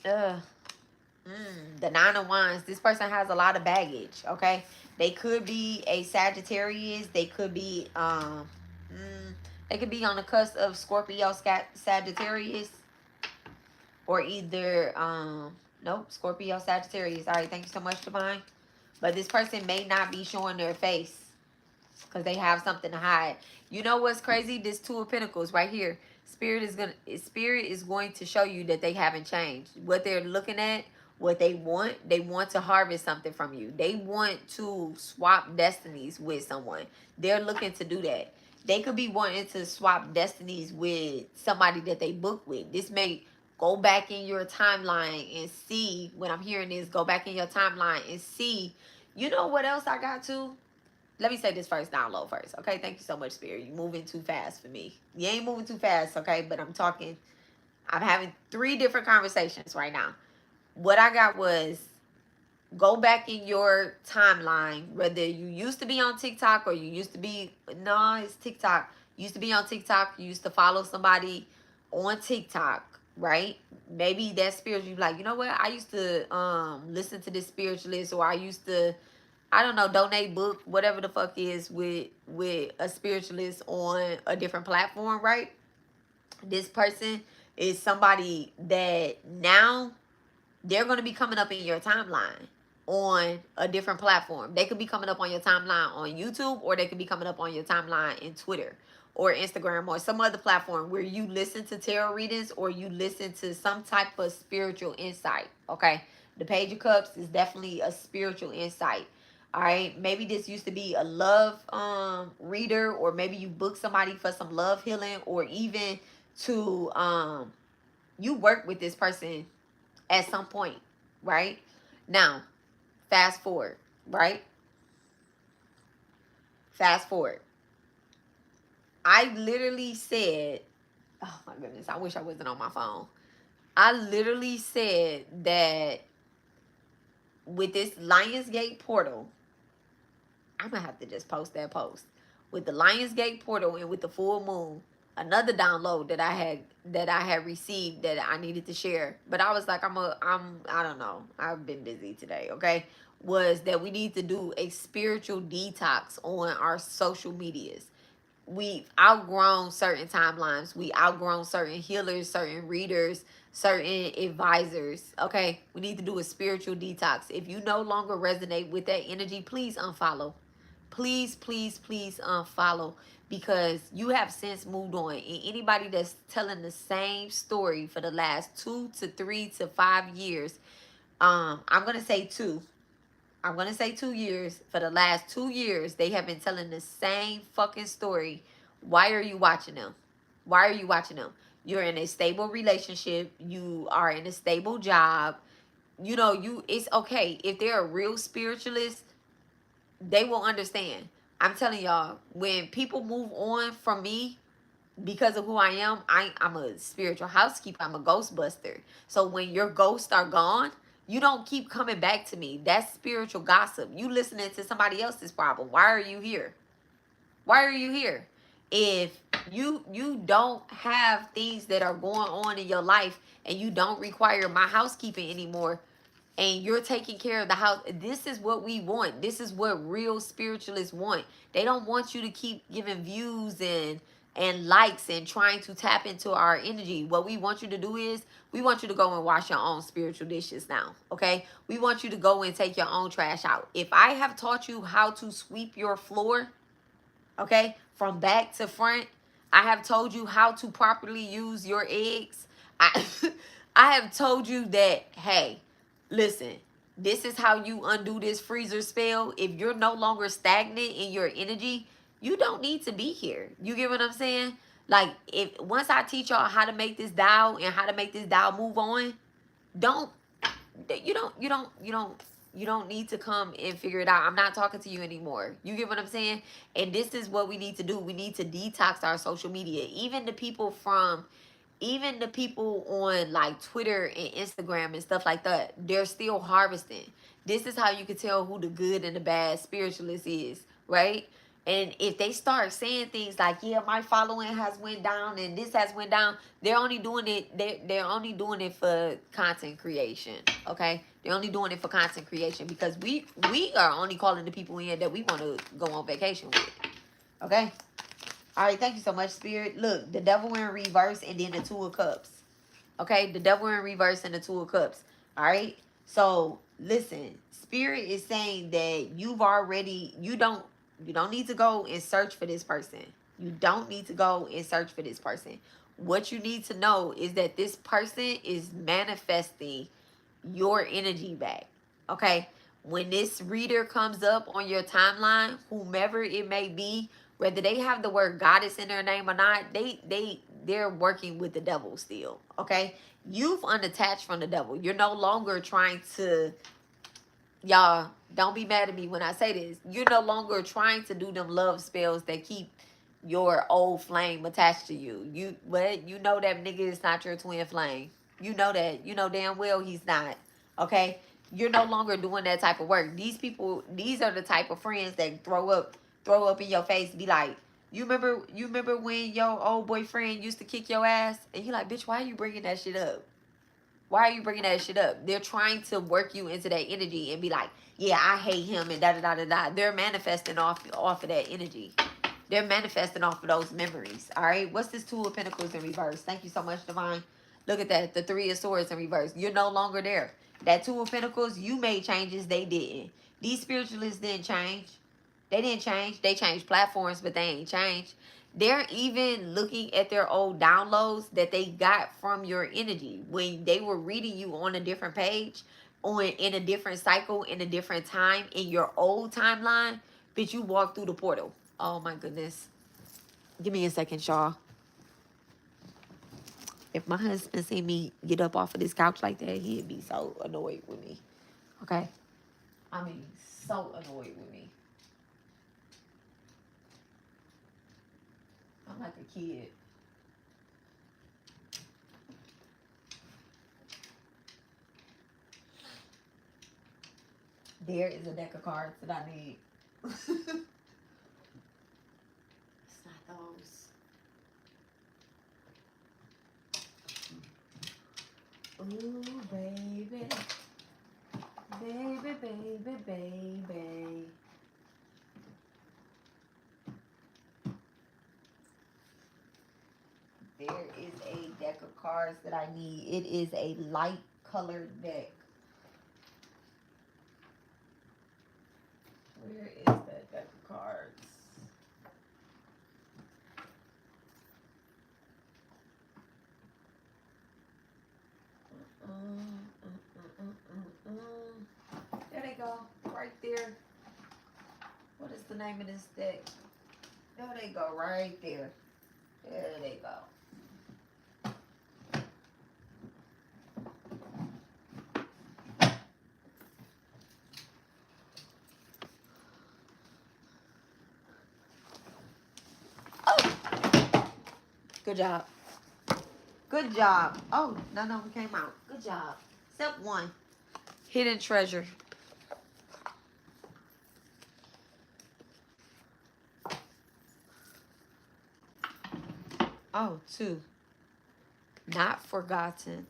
Speaker 1: Uh, the Nine of Wands. This person has a lot of baggage. Okay, they could be a Sagittarius. They could be on the cusp of Scorpio, Sagittarius, or either nope, Scorpio, Sagittarius. All right, thank you so much, Divine. But this person may not be showing their face because they have something to hide. You know what's crazy? This Two of Pentacles right here. Spirit is going to show you that they haven't changed. What they're looking at, what they want to harvest something from you. They want to swap destinies with someone. They're looking to do that. They could be wanting to swap destinies with somebody that they book with. This may go back in your timeline and see. When I'm hearing this, go back in your timeline and see. You know what else I got to? Let me say this first, down low first. Okay, thank you so much, Spirit. You're moving too fast for me. You ain't moving too fast, okay? But I'm having 3 different conversations right now. What I got was, go back in your timeline, whether you used to be on TikTok or you used to be, no, it's TikTok. You used to be on TikTok. You used to follow somebody on TikTok, right? Maybe that spiritual, you're like, you know what? I used to listen to this spiritualist, or I used to, I don't know, donate book, whatever the fuck is with a spiritualist on a different platform, right? This person is somebody that now they're going to be coming up in your timeline on a different platform. They could be coming up on your timeline on YouTube, or they could be coming up on your timeline in Twitter or Instagram or some other platform where you listen to tarot readings or you listen to some type of spiritual insight, okay? The Page of Cups is definitely a spiritual insight. All right, maybe this used to be a love reader, or maybe you booked somebody for some love healing, or even to you work with this person at some point, right? Now, fast forward, right? Fast forward. I literally said, oh my goodness, I wish I wasn't on my phone. I literally said that with this Lionsgate portal, I'm gonna have to just post that post. With the Lionsgate portal and with the full moon, another download that I had received that I needed to share. But I was like, I don't know. I've been busy today, okay? Was that we need to do a spiritual detox on our social medias. We've outgrown certain timelines. We outgrown certain healers, certain readers, certain advisors. Okay, we need to do a spiritual detox. If you no longer resonate with that energy, please unfollow. Please, please, please unfollow, because you have since moved on. And anybody that's telling the same story for the last 2 to 3 to 5 years, I'm gonna say 2. I'm going to say 2 years. For the last 2 years, they have been telling the same fucking story. Why are you watching them? Why are you watching them? You're in a stable relationship. You are in a stable job. You know, it's okay. If they're a real spiritualist, they will understand. I'm telling y'all, when people move on from me because of who I am, I'm a spiritual housekeeper. I'm a ghost buster. So when your ghosts are gone, you don't keep coming back to me. That's spiritual gossip. You listening to somebody else's problem. Why are you here? Why are you here? If you don't have things that are going on in your life and you don't require my housekeeping anymore, and you're taking care of the house, this is what we want. This is what real spiritualists want. They don't want you to keep giving views and likes and trying to tap into our energy. What we want you to do is, we want you to go and wash your own spiritual dishes now, okay? We want you to go and take your own trash out. If I have taught you how to sweep your floor, okay, from back to front, I have told you how to properly use your eggs. I I have told you that, hey, listen, this is how you undo this freezer spell. If you're no longer stagnant in your energy, you don't need to be here. You get what I'm saying? Like, if once I teach y'all how to make this dial and how to make this dial move on, don't You don't need to come and figure it out. I'm not talking to you anymore. You get what I'm saying? And this is what we need to do. We need to detox our social media. Even the people on like Twitter and Instagram and stuff like that, they're still harvesting. This is how you can tell who the good and the bad spiritualist is, right? And if they start saying things like, yeah, my following has went down and this has went down, they're only doing it, they're only doing it for content creation. Okay? They're only doing it for content creation, because we are only calling the people in that we want to go on vacation with. Okay? All right, thank you so much, Spirit. Look, the devil in reverse and then the Two of Cups. Okay, the devil in reverse and the Two of Cups. All right, so listen, Spirit is saying that you don't need to go and search for this person. You don't need to go and search for this person. What you need to know is that this person is manifesting your energy back. Okay, when this reader comes up on your timeline, whomever it may be, whether they have the word goddess in their name or not, they're working with the devil still. Okay, you've unattached from the devil. You're no longer trying to, y'all, don't be mad at me when I say this, you're no longer trying to do them love spells that keep your old flame attached to you. You know that nigga is not your twin flame. You know that. You know damn well he's not. Okay? You're no longer doing that type of work. These are the type of friends that throw up in your face, be like, you remember when your old boyfriend used to kick your ass? And you like, bitch, why are you bringing that shit up? Why are you bringing that shit up? They're trying to work you into that energy and be like, yeah, I hate him and da da da da da. They're manifesting off of that energy. They're manifesting off of those memories. All right. What's this Two of Pentacles in reverse? Thank you so much, Divine. Look at that. The Three of Swords in reverse. You're no longer there. That Two of Pentacles, you made changes. They didn't. These spiritualists didn't change. They didn't change. They changed platforms, but they ain't changed. They're even looking at their old downloads that they got from your energy when they were reading you on a different page, on in a different cycle, in a different time in your old timeline. But you walked through the portal. Oh my goodness. Give me a second, y'all. If my husband see me get up off of this couch like that, he'd be so annoyed with me. Okay? I mean, so annoyed with me. I'm like a kid. There is a deck of cards that I need. It's not those. Ooh, baby. Baby, baby, baby. There is a deck of cards that I need. It is a light colored deck. Where is that deck of cards? There they go, right there. What is the name of this deck? There they go, right there. There they go. Oh! Good job. Good job. Oh, no, we came out. Good job. Step 1. Hidden treasure. Oh, 2. Not forgotten.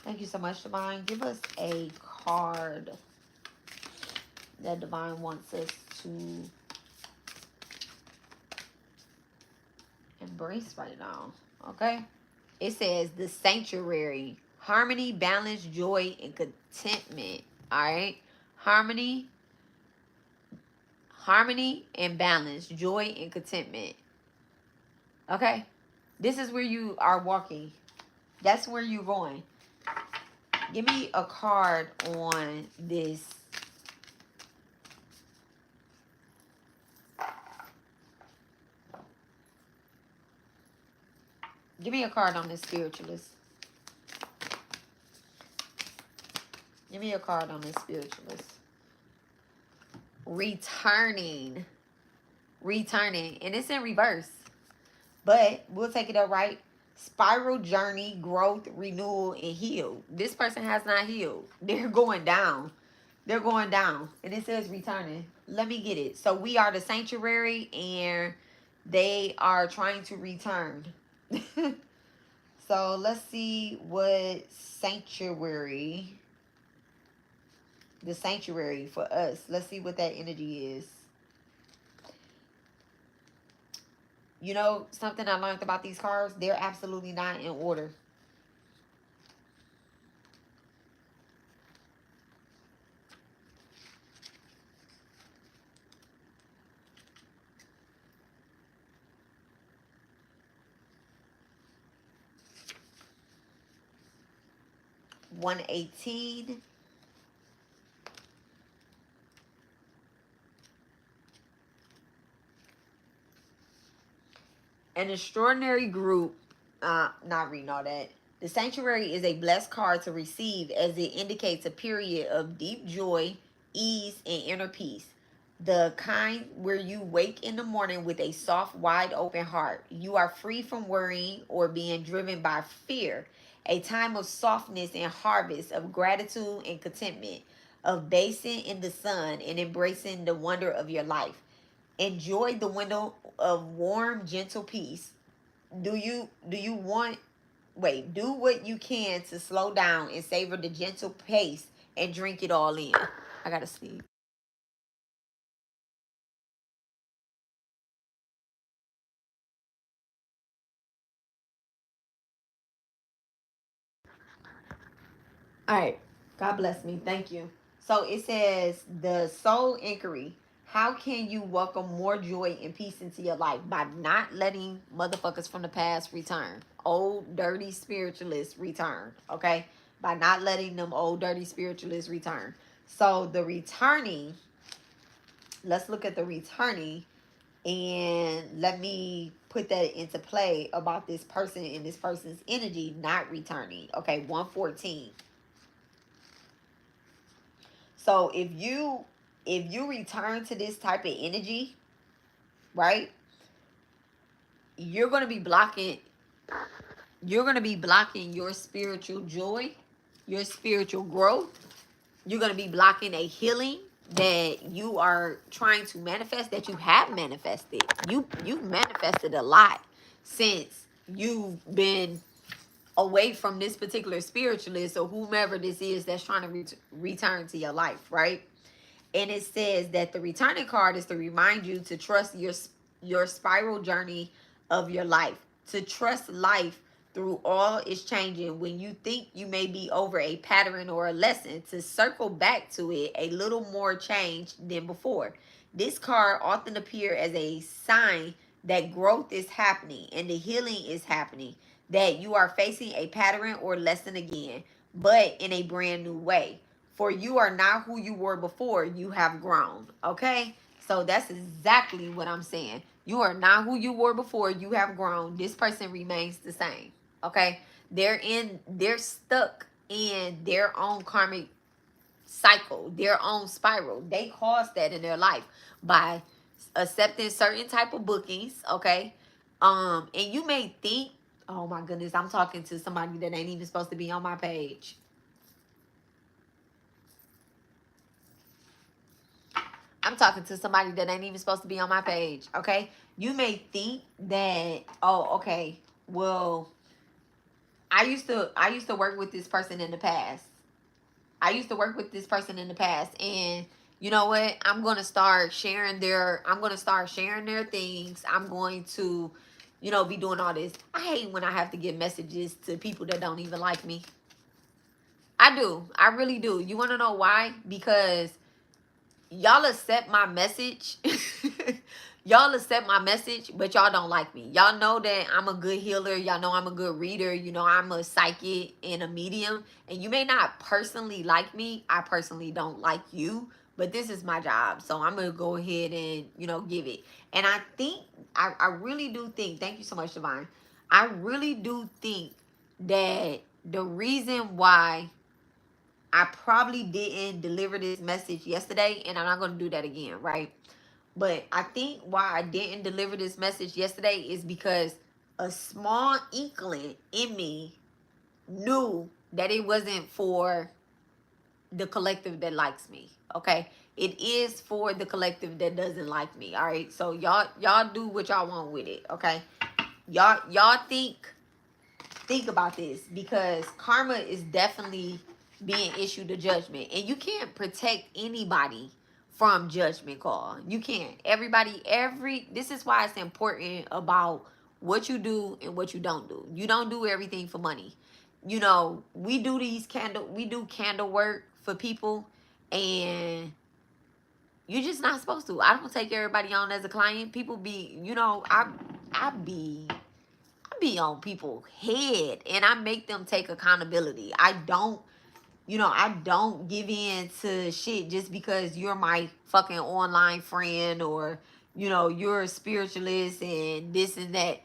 Speaker 1: Thank you so much, Divine. Give us a card that Divine wants us to embrace right now. Okay? It says the sanctuary. Harmony, balance, joy, and contentment. Alright? Harmony and balance, joy and contentment. Okay? This is where you are walking. That's where you're going. Give me a card on this Give me a card on this spiritualist. Give me a card on this spiritualist. Returning. Returning. And it's in reverse. But we'll take it up right. Spiral journey, growth, renewal, and heal. This person has not healed. They're going down. They're going down. And it says returning. Let me get it. So we are the sanctuary and they are trying to return. So let's see what sanctuary, the sanctuary for us. Let's see what that energy is. You know, something I learned about these cards, they're absolutely not in order. $118. An extraordinary group. Not reading all that. The sanctuary is a blessed card to receive as it indicates a period of deep joy, ease, and inner peace. The kind where you wake in the morning with a soft, wide open heart. You are free from worrying or being driven by fear. A time of softness and harvest, of gratitude and contentment, of basking in the sun and embracing the wonder of your life. Enjoy the window of warm, gentle peace. Do you want wait, do what you can to slow down and savor the gentle pace and drink it all in. I gotta sleep. All right. God bless me. Thank you. So it says the soul inquiry. How can you welcome more joy and peace into your life? By not letting motherfuckers from the past return. Old dirty spiritualists return. Okay? By not letting them old dirty spiritualists return. So the returning, let's look at the returning and let me put that into play about this person and this person's energy not returning. Okay, 114. So if you return to this type of energy, right? You're going to be blocking your spiritual joy, your spiritual growth. You're going to be blocking a healing that you are trying to manifest, that you have manifested. You've manifested a lot since you've been away from this particular spiritualist or whomever this is that's trying to return to your life, right? And it says that the returning card is to remind you to trust your spiral journey of your life, to trust life through all its changing. When you think you may be over a pattern or a lesson, to circle back to it a little more changed than before. This card often appears as a sign that growth is happening and the healing is happening, that you are facing a pattern or lesson again, but in a brand new way. For you are not who you were before. You have grown. Okay? So that's exactly what I'm saying. You are not who you were before. You have grown. This person remains the same. Okay? They're stuck in their own karmic cycle, their own spiral. They caused that in their life by accepting certain type of bookings, okay? And you may think, oh my goodness, I'm talking to somebody that ain't even supposed to be on my page. I'm talking to somebody that ain't even supposed to be on my page, okay? You may think that, oh, okay, well, I used to work with this person in the past. I used to work with this person in the past, and you know what? I'm gonna start sharing their things. I'm going to, be doing all this. I hate when I have to get messages to people that don't even like me. I do. I really do. You wanna know why? Because y'all accept my message. Y'all accept my message, but y'all don't like me. Y'all know that I'm a good healer. Y'all know I'm a good reader. You know, I'm a psychic and a medium. And you may not personally like me. I personally don't like you. But this is my job. So I'm going to go ahead and, give it. And I think, I really do think, thank you so much, Divine. I really do think that the reason why I probably didn't deliver this message yesterday, and I'm not going to do that again, right? But I think why I didn't deliver this message yesterday is because a small inkling in me knew that it wasn't for the collective that likes me. Okay, it is for the collective that doesn't like me. All right, so y'all do what y'all want with it. Okay, y'all think about this, because karma is definitely being issued a judgment, and you can't protect anybody from judgment call. You can't. This is why it's important about what you do and what you don't do. You don't do everything for money. You know, we do candle work for people, and you're just not supposed to. I don't take everybody on as a client. People be, I be on people's head, and I make them take accountability. I don't give in to shit just because you're my fucking online friend, or you're a spiritualist and this and that.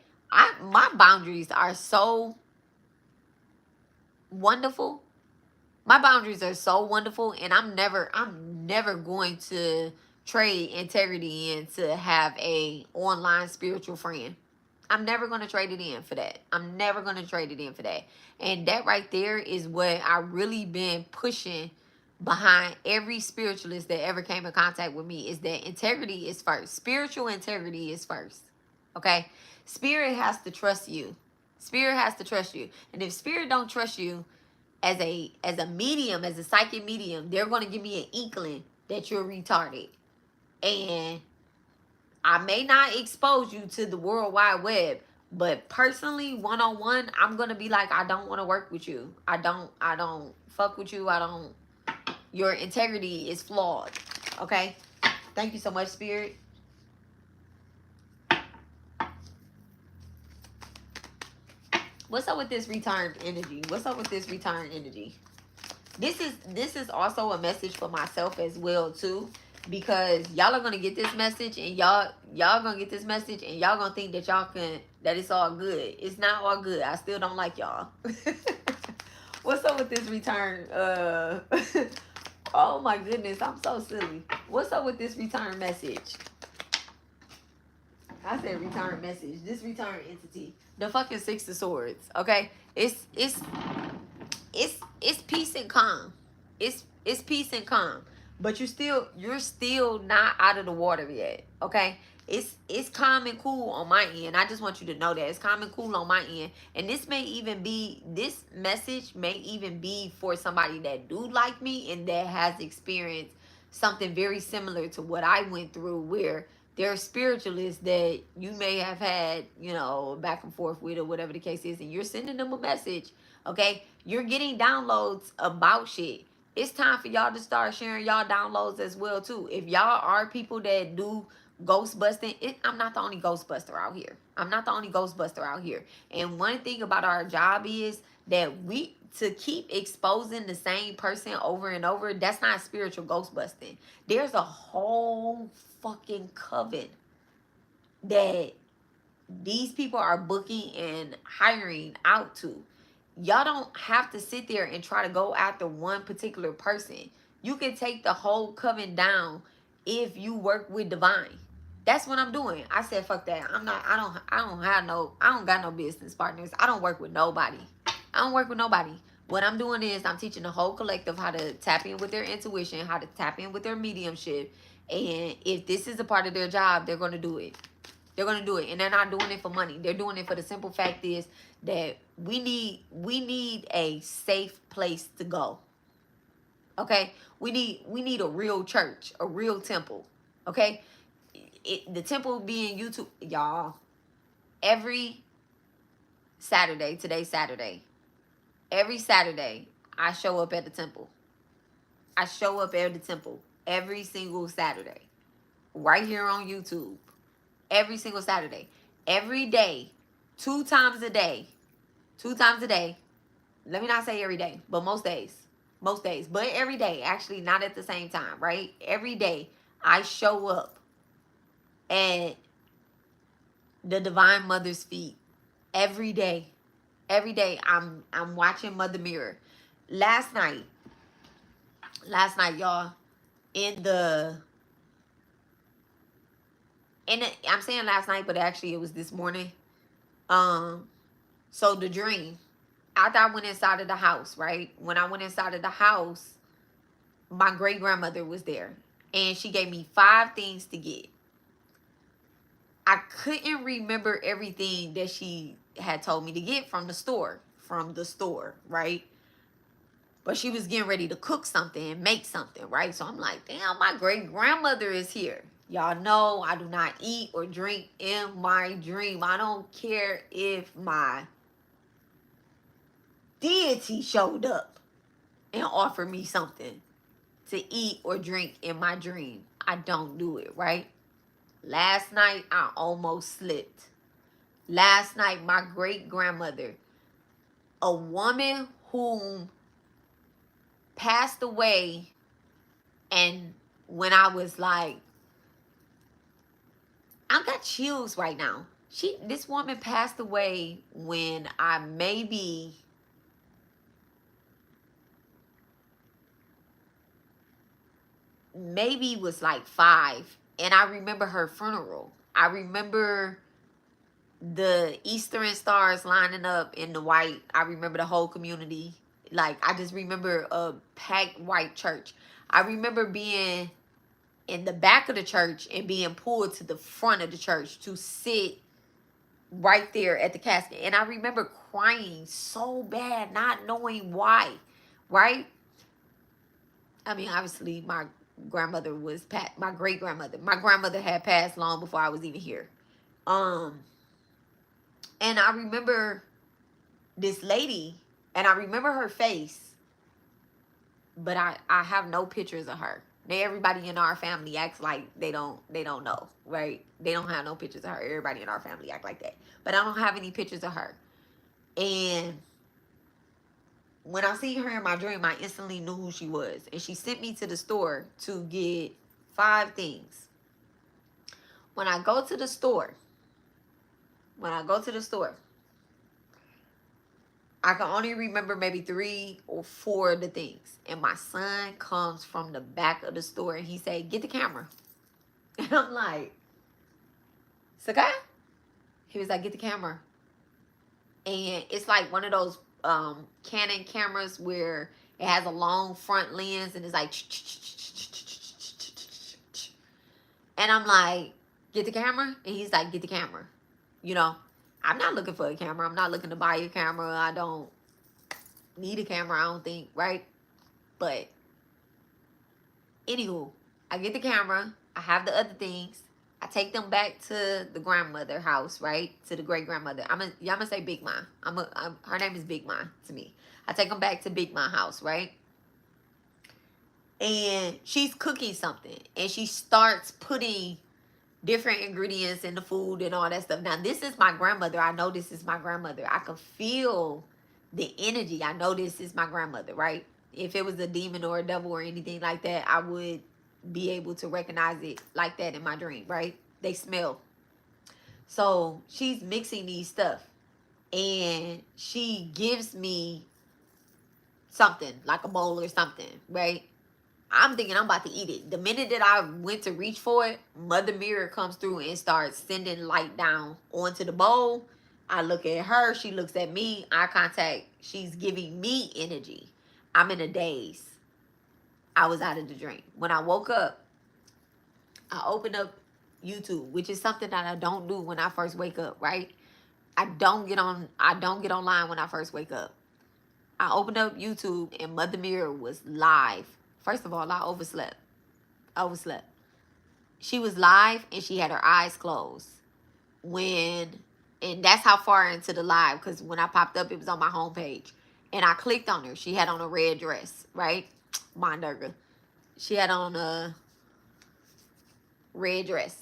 Speaker 1: My boundaries are so wonderful. My boundaries are so wonderful, and I'm never going to trade integrity in to have a online spiritual friend. I'm never going to trade it in for that. I'm never going to trade it in for that. And that right there is what I really been pushing behind every spiritualist that ever came in contact with me, is that integrity is first. Spiritual integrity is first. Okay? Spirit has to trust you. Spirit has to trust you. And if spirit don't trust you as a medium, as a psychic medium, they're going to give me an inkling that you're retarded. And I may not expose you to the World Wide Web, but personally, one-on-one, I'm gonna be like, I don't want to work with you. I don't fuck with you. Your integrity is flawed. Okay? Thank you so much, Spirit. What's up with this return energy? What's up with this return energy? This is also a message for myself as well too, because y'all are gonna get this message, and y'all gonna get this message, and y'all gonna think that that it's all good. It's not all good. I still don't like y'all. What's up with this return? Oh my goodness, I'm so silly. What's up with this return message? I said return message. This return entity. The fucking Six of Swords. Okay? It's peace and calm. It's peace and calm. But you're still not out of the water yet. Okay? It's calm and cool on my end. I just want you to know that. It's calm and cool on my end. And this message may even be for somebody that do like me and that has experienced something very similar to what I went through, where there are spiritualists that you may have had, back and forth with, or whatever the case is, and you're sending them a message, okay? You're getting downloads about shit. It's time for y'all to start sharing y'all downloads as well, too. If y'all are people that do ghost busting, I'm not the only ghostbuster out here. I'm not the only ghostbuster out here. And one thing about our job is that to keep exposing the same person over and over, that's not spiritual ghost busting. There's a whole fucking coven that these people are booking and hiring out to. Y'all don't have to sit there and try to go after one particular person. You can take the whole coven down if you work with divine. That's what I'm doing. I said, fuck that. I don't got no business partners. I don't work with nobody. I don't work with nobody. What I'm doing is I'm teaching the whole collective how to tap in with their intuition, how to tap in with their mediumship. And if this is a part of their job, they're going to do it. They're going to do it. And they're not doing it for money. They're doing it for the simple fact is that we need a safe place to go. Okay? We need a real church, a real temple. Okay? The temple being YouTube, y'all. Every Saturday, today's Saturday. Every Saturday, I show up at the temple. I show up at the temple every single Saturday. Right here on YouTube. Every single Saturday. Every day. 2 times a day. 2 times a day. Let me not say every day, but most days. Most days. But every day. Actually, not at the same time, right? Every day, I show up at the Divine Mother's feet. every day. Every day I'm watching Mother Mirror. Last night, y'all, in the I'm saying last night, but actually it was this morning. So the dream, after I went inside of the house, right? When I went inside of the house, my great grandmother was there, and she gave me 5 things to get. I couldn't remember everything that she had told me to get from the store, right? But she was getting ready to cook something and make something, right? So I'm like, damn, my great grandmother is here. Y'all know I do not eat or drink in my dream. I don't care if my deity showed up and offered me something to eat or drink in my dream. I don't do it, right? Last night, I almost slipped. Last night, my great grandmother, a woman whom passed away, and when I was like, I got chills right now. This woman passed away when I maybe was like 5, and I remember her funeral. I remember the Eastern stars lining up in the white. I remember the whole community. Like, I just remember a packed white church. I remember being in the back of the church and being pulled to the front of the church to sit right there at the casket. And I remember crying so bad, not knowing why, right? I mean, obviously, my grandmother was my great grandmother. My grandmother had passed long before I was even here. And I remember this lady, and I remember her face, but I have no pictures of her. Everybody in our family acts like they don't know, right? They don't have no pictures of her. Everybody in our family act like that, but I don't have any pictures of her. And when I see her in my dream, I instantly knew who she was, and she sent me to the store to get 5 things. When I go to the store, I can only remember maybe 3 or 4 of the things. And my son comes from the back of the store and he said, "Get the camera." And I'm like, "Sakai?" He was like, "Get the camera." And it's like one of those Canon cameras where it has a long front lens and it's like, and I'm like, "Get the camera?" And he's like, "Get the camera." You know, I'm not looking for a camera. I'm not looking to buy a camera. I don't need a camera, I don't think, right? But anywho, I get the camera. I have the other things. I take them back to the grandmother house, right? To the great grandmother. Y'all gonna say Big Ma. Her name is Big Ma to me. I take them back to Big Ma house, right? And she's cooking something, and she starts putting different ingredients in the food and all that stuff. Now, this is my grandmother. I know this is my grandmother. I can feel the energy. I know this is my grandmother, right? If it was a demon or a devil or anything like that, I would be able to recognize it like that in my dream, right? They smell. So she's mixing these stuff, and she gives me something like a bowl or something, right? I'm thinking I'm about to eat it. The minute that I went to reach for it, Mother Mirror comes through and starts sending light down onto the bowl. I look at her. She looks at me. Eye contact. She's giving me energy. I'm in a daze. I was out of the dream. When I woke up, I opened up YouTube, which is something that I don't do when I first wake up, right? I don't get online when I first wake up. I opened up YouTube and Mother Mirror was live. First of all, I overslept. She was live and she had her eyes closed. And that's how far into the live, because when I popped up, it was on my homepage. And I clicked on her. She had on a red dress, right? Monderga. She had on a red dress.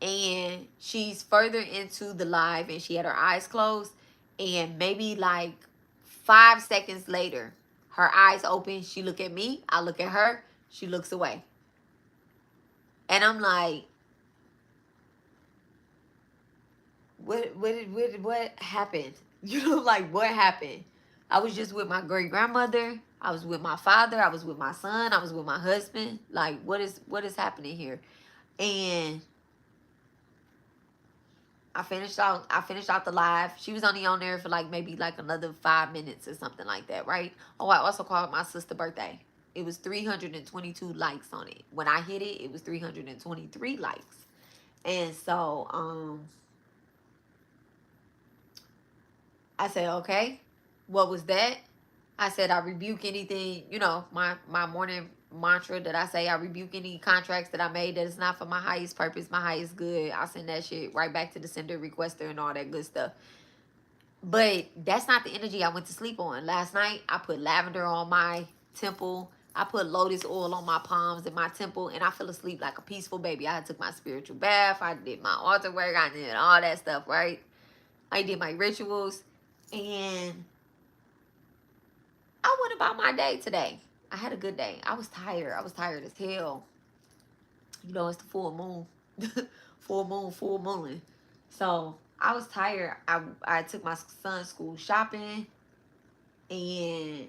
Speaker 1: And she's further into the live and she had her eyes closed. And maybe like 5 seconds later, her eyes open. She look at me. I look at her. She looks away. And I'm like, what happened? You know, like what happened? I was just with my great grandmother. I was with my father. I was with my son. I was with my husband. Like, what is happening here? And I finished out the live. She was only on there for like maybe like another 5 minutes or something like that, right? Oh, I also called my sister's birthday. It was 322 likes on it. When I hit it, it was 323 likes. And so I said, okay, what was that? I said, I rebuke anything, my morning mantra that I say, I rebuke any contracts that I made that is not for my highest purpose, my highest good. I'll send that shit right back to the sender, requester, and all that good stuff. But that's not the energy I went to sleep on. Last night, I put lavender on my temple. I put lotus oil on my palms and my temple, and I fell asleep like a peaceful baby. I took my spiritual bath. I did my altar work. I did all that stuff, right? I did my rituals, and I went about my day today. I had a good day. I was tired. I was tired as hell. You know, it's the full moon. Full moon. So I was tired. I took my son's school shopping, and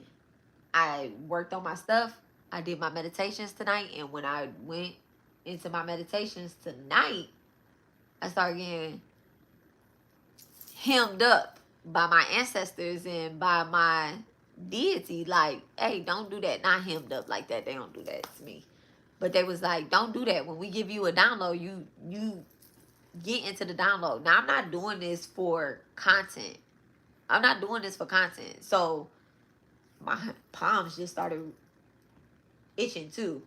Speaker 1: I worked on my stuff. I did my meditations tonight, and when I went into my meditations tonight, I started getting hemmed up by my ancestors and by my deity. Like, hey, don't do that. Not hemmed up like that. They don't do that to me. But they was like, don't do that. When we give you a download, you get into the download. Now, I'm not doing this for content. I'm not doing this for content. So my palms just started itching too.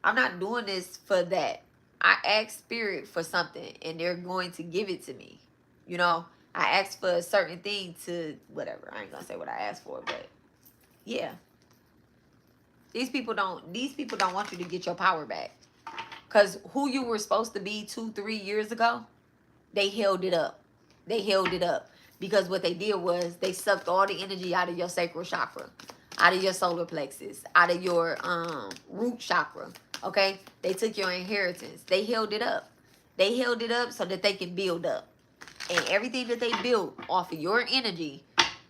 Speaker 1: I'm not doing this for that. I asked spirit for something, and they're going to give it to me. You know, I asked for a certain thing to whatever. I ain't gonna say what I asked for, but yeah. These people don't want you to get your power back. Cause who you were supposed to be 2-3 years ago, they held it up. They held it up. Because what they did was they sucked all the energy out of your sacral chakra, out of your solar plexus, out of your root chakra. Okay? They took your inheritance. They held it up. They held it up so that they can build up. And everything that they built off of your energy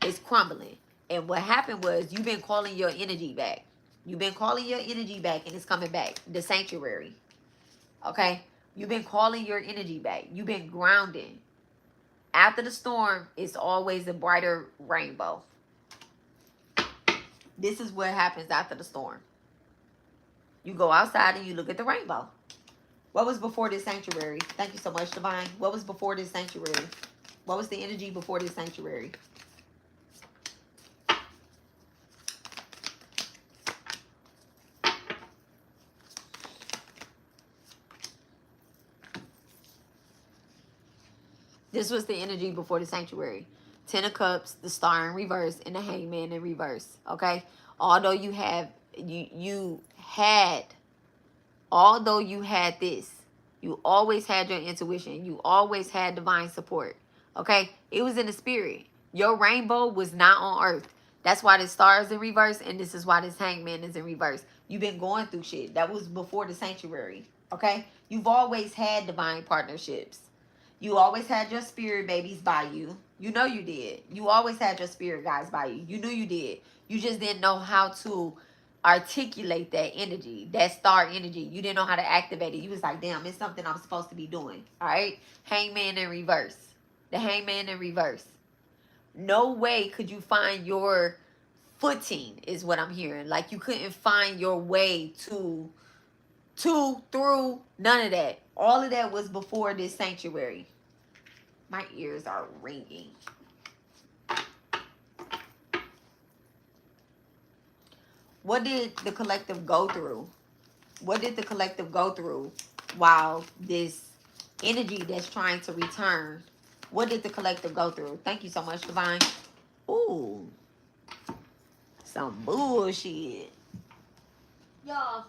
Speaker 1: is crumbling. And what happened was you've been calling your energy back. You've been calling your energy back, and it's coming back. The sanctuary. Okay? You've been calling your energy back. You've been grounding. After the storm, it's always a brighter rainbow. This is what happens after the storm. You go outside and you look at the rainbow. What was before this sanctuary? Thank you so much, Divine. What was before this sanctuary? What was the energy before this sanctuary? This was the energy before the sanctuary. 10 of Cups, the Star in reverse, and the Hangman in reverse. Okay? Although you had this, you always had your intuition. You always had divine support. Okay? It was in the spirit. Your rainbow was not on earth. That's why the star is in reverse, and this is why this Hangman is in reverse. You've been going through shit. That was before the sanctuary. Okay? You've always had divine partnerships. You always had your spirit babies by you. You know you did. You always had your spirit guys by you. You knew you did. You just didn't know how to articulate that energy, that star energy. You didn't know how to activate it. You was like, damn, it's something I'm supposed to be doing. All right? Hangman in reverse. The Hangman in reverse. No way could you find your footing is what I'm hearing. Like you couldn't find your way to through, none of that. All of that was before this sanctuary. My ears are ringing. What did the collective go through? What did the collective go through while this energy that's trying to return? What did the collective go through? Thank you so much, Divine. Ooh. Some bullshit. Y'all.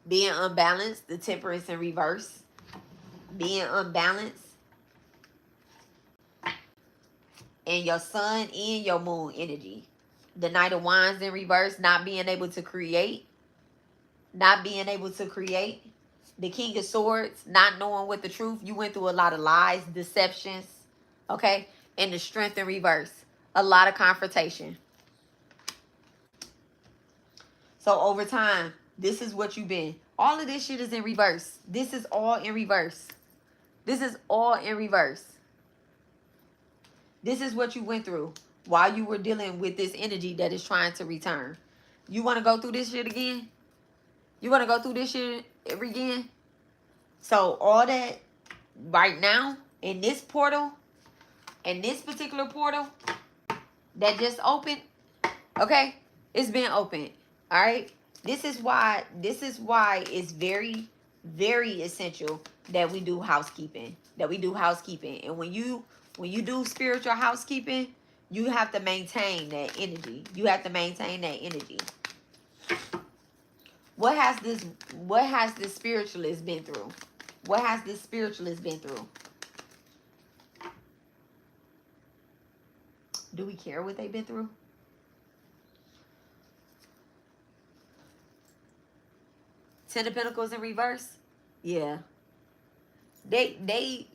Speaker 1: Being unbalanced, the Temperance in reverse. Being unbalanced. And your sun and your moon energy. The Knight of Wands in reverse, not being able to create. Not being able to create. The King of Swords, not knowing what the truth. You went through a lot of lies, deceptions, okay? And the Strength in reverse. A lot of confrontation. So over time, this is what you've been. All of this shit is in reverse. This is all in reverse. This is all in reverse. This is what you went through while you were dealing with this energy that is trying to return. You want to go through this shit again? You want to go through this shit again? So all that right now in this portal, in this particular portal that just opened, okay, it's been opened. All right. This is why it's very, very essential that we do housekeeping. And when you do spiritual housekeeping, you have to maintain that energy. What has this spiritualist been through? What has this spiritualist been through? Do we care what they've been through? Ten of Pentacles in reverse? Yeah. They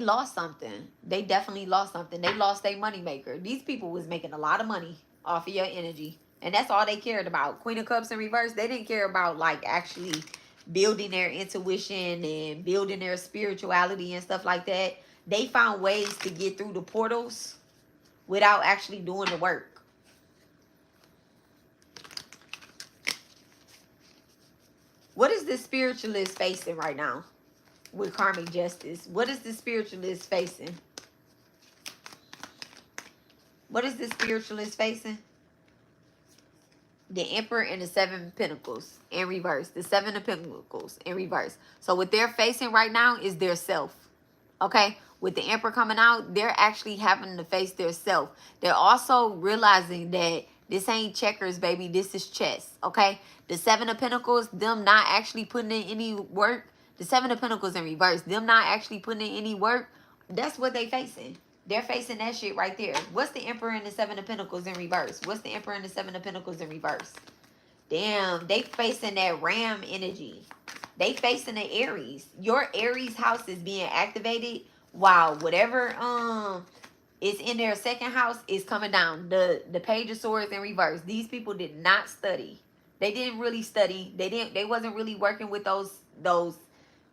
Speaker 1: lost something. They definitely lost something. They lost their money maker. These people was making a lot of money off of your energy. And that's all they cared about. Queen of Cups in reverse, they didn't care about like actually building their intuition and building their spirituality and stuff like that. They found ways to get through the portals without actually doing the work. What is this spiritualist facing right now with karmic justice? What is the spiritualist facing? What is the spiritualist facing? The Emperor and the Seven of Pentacles in reverse. The Seven of Pentacles in reverse. So what they're facing right now is their self. Okay? With the Emperor coming out, they're actually having to face their self. They're also realizing that this ain't checkers, baby. This is chess. Okay? The Seven of Pentacles, them not actually putting in any work. The Seven of Pentacles in reverse, them not actually putting in any work. That's what they facing. They're facing that shit right there. What's the Emperor and the Seven of Pentacles in reverse? What's the Emperor and the Seven of Pentacles in reverse? Damn, they facing that Ram energy. They facing the Aries. Your Aries house is being activated while whatever is in their second house is coming down. The Page of Swords in reverse. These people did not study. They didn't really study. They wasn't really working with those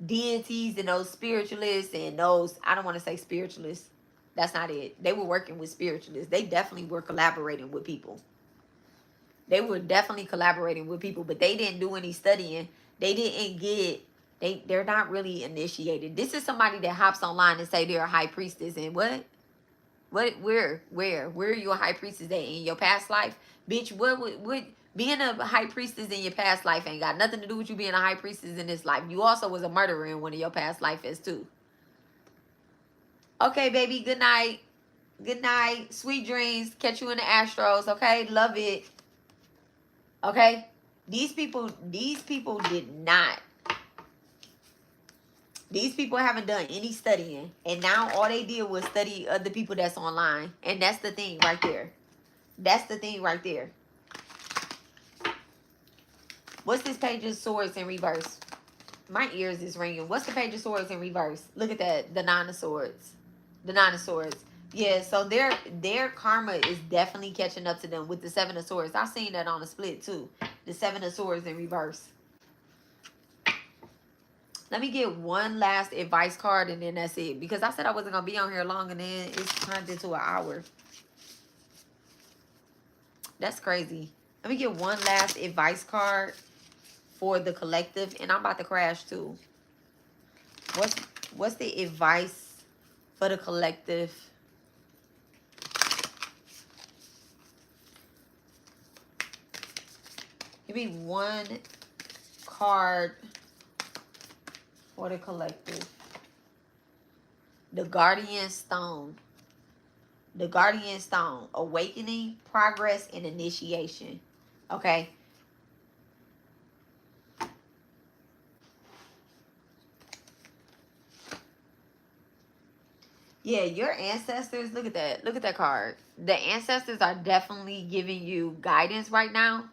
Speaker 1: deities and those spiritualists and those, I don't want to say spiritualists. That's not it. They were working with spiritualists. They definitely were collaborating with people. They were definitely collaborating with people, but they didn't do any studying. They didn't get, they're not really initiated. This is somebody that hops online and say they're a high priestess. And what, where are you a high priestess at in your past life? Bitch, what, being a high priestess in your past life ain't got nothing to do with you being a high priestess in this life. You also was a murderer in one of your past lives too. Okay, baby. Good night. Good night. Sweet dreams. Catch you in the Astros. Okay. Love it. Okay. These people did not. These people haven't done any studying. And now all they did was study other people that's online. And that's the thing right there. That's the thing right there. What's this Page of Swords in reverse? My ears is ringing. What's the Page of Swords in reverse? Look at that. The Nine of Swords. The Nine of Swords. Yeah, so their karma is definitely catching up to them with the Seven of Swords. I've seen that on a split too. The Seven of Swords in reverse. Let me get one last advice card and then that's it. Because I said I wasn't going to be on here long and then it's turned into an hour. That's crazy. Let me get one last advice card for the collective. And I'm about to crash too. What's the advice for the collective? Give me one card for the collective. The Guardian Stone. The Guardian Stone. Awakening, progress, and initiation. Okay. Yeah, your ancestors, look at that. Look at that card. The ancestors are definitely giving you guidance right now.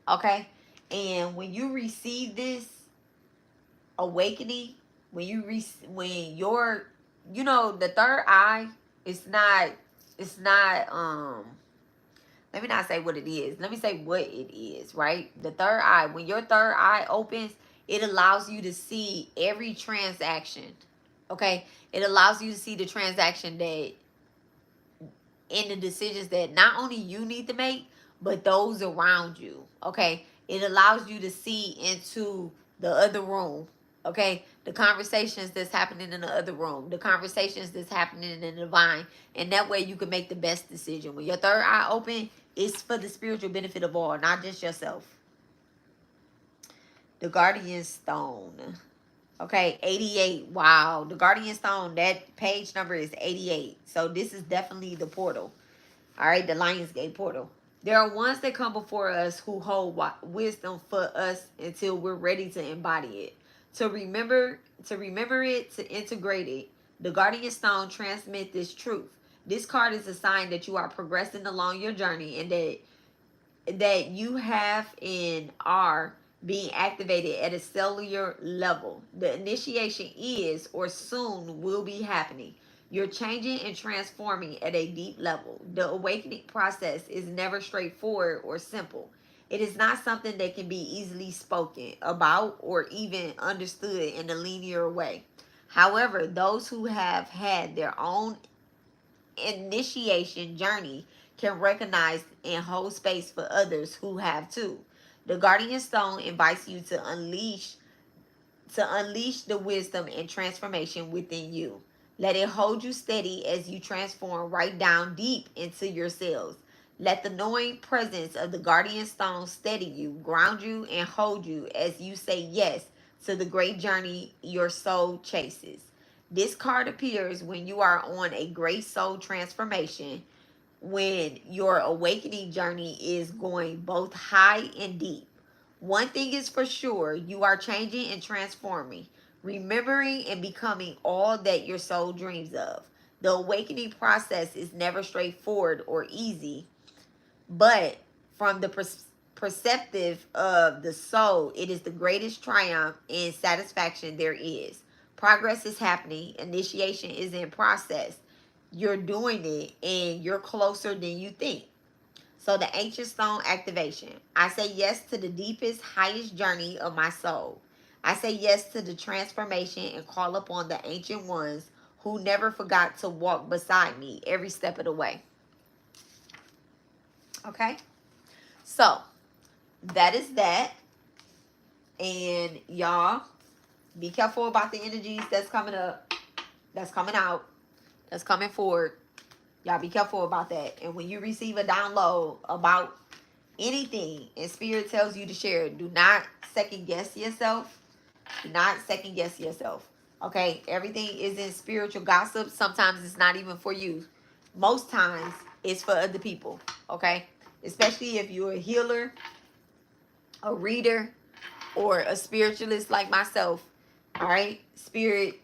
Speaker 1: Okay? And when you receive this awakening, when you're, you know, the third eye, it's not let me not say what it is. Let me say what it is, right? The third eye, when your third eye opens, it allows you to see every transaction. Okay? It allows you to see the transaction that in the decisions that not only you need to make, but those around you. Okay? It allows you to see into the other room. Okay? The conversations that's happening in the other room, the conversations that's happening in the divine, and that way you can make the best decision. When your third eye open, it's for the spiritual benefit of all, not just yourself. The Guardian Stone. Okay, 88. Wow. The Guardian Stone, that page number is 88. So this is definitely the portal. All right, the Lionsgate portal. There are ones that come before us who hold wisdom for us until we're ready to embody it. To remember it, to integrate it. The Guardian Stone transmit this truth. This card is a sign that you are progressing along your journey and that you have and are being activated at a cellular level. The initiation is or soon will be happening. You're changing and transforming at a deep level. The awakening process is never straightforward or simple. It is not something that can be easily spoken about or even understood in a linear way. However, those who have had their own initiation journey can recognize and hold space for others who have too. The Guardian Stone invites you to unleash the wisdom and transformation within you. Let it hold you steady as you transform right down deep into your cells. Let the knowing presence of the Guardian Stone steady you, ground you, and hold you as you say yes to the great journey your soul chases. This card appears when you are on a great soul transformation, when your awakening journey is going both high and deep. One thing is for sure, you are changing and transforming, remembering and becoming all that your soul dreams of. The awakening process is never straightforward or easy, but from the perceptive of the soul, it is the greatest triumph and satisfaction there is. Progress is happening, initiation is in process. You're doing it and you're closer than you think. So the ancient stone activation. I say yes to the deepest, highest journey of my soul. I say yes to the transformation and call upon the ancient ones who never forgot to walk beside me every step of the way. Okay? So that is that. And y'all, be careful about the energies that's coming up, that's coming out, that's coming forward. Y'all be careful about that. And when you receive a download about anything and spirit tells you to share it, do not second guess yourself. Do not second guess yourself. Okay? Everything is in spiritual gossip. Sometimes it's not even for you. Most times it's for other people. Okay? Especially if you're a healer, a reader, or a spiritualist like myself. All right? Spirit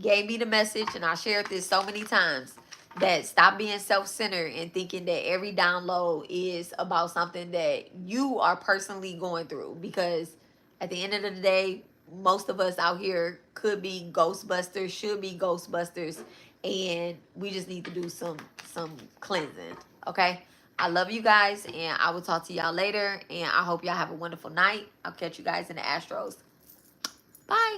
Speaker 1: gave me the message, and I shared this so many times, that stop being self-centered and thinking that every download is about something that you are personally going through, because at the end of the day, most of us out here could be ghostbusters, should be ghostbusters, and we just need to do some cleansing. Okay? I love you guys, and I will talk to y'all later, and I hope y'all have a wonderful night. I'll catch you guys in the Astros. Bye.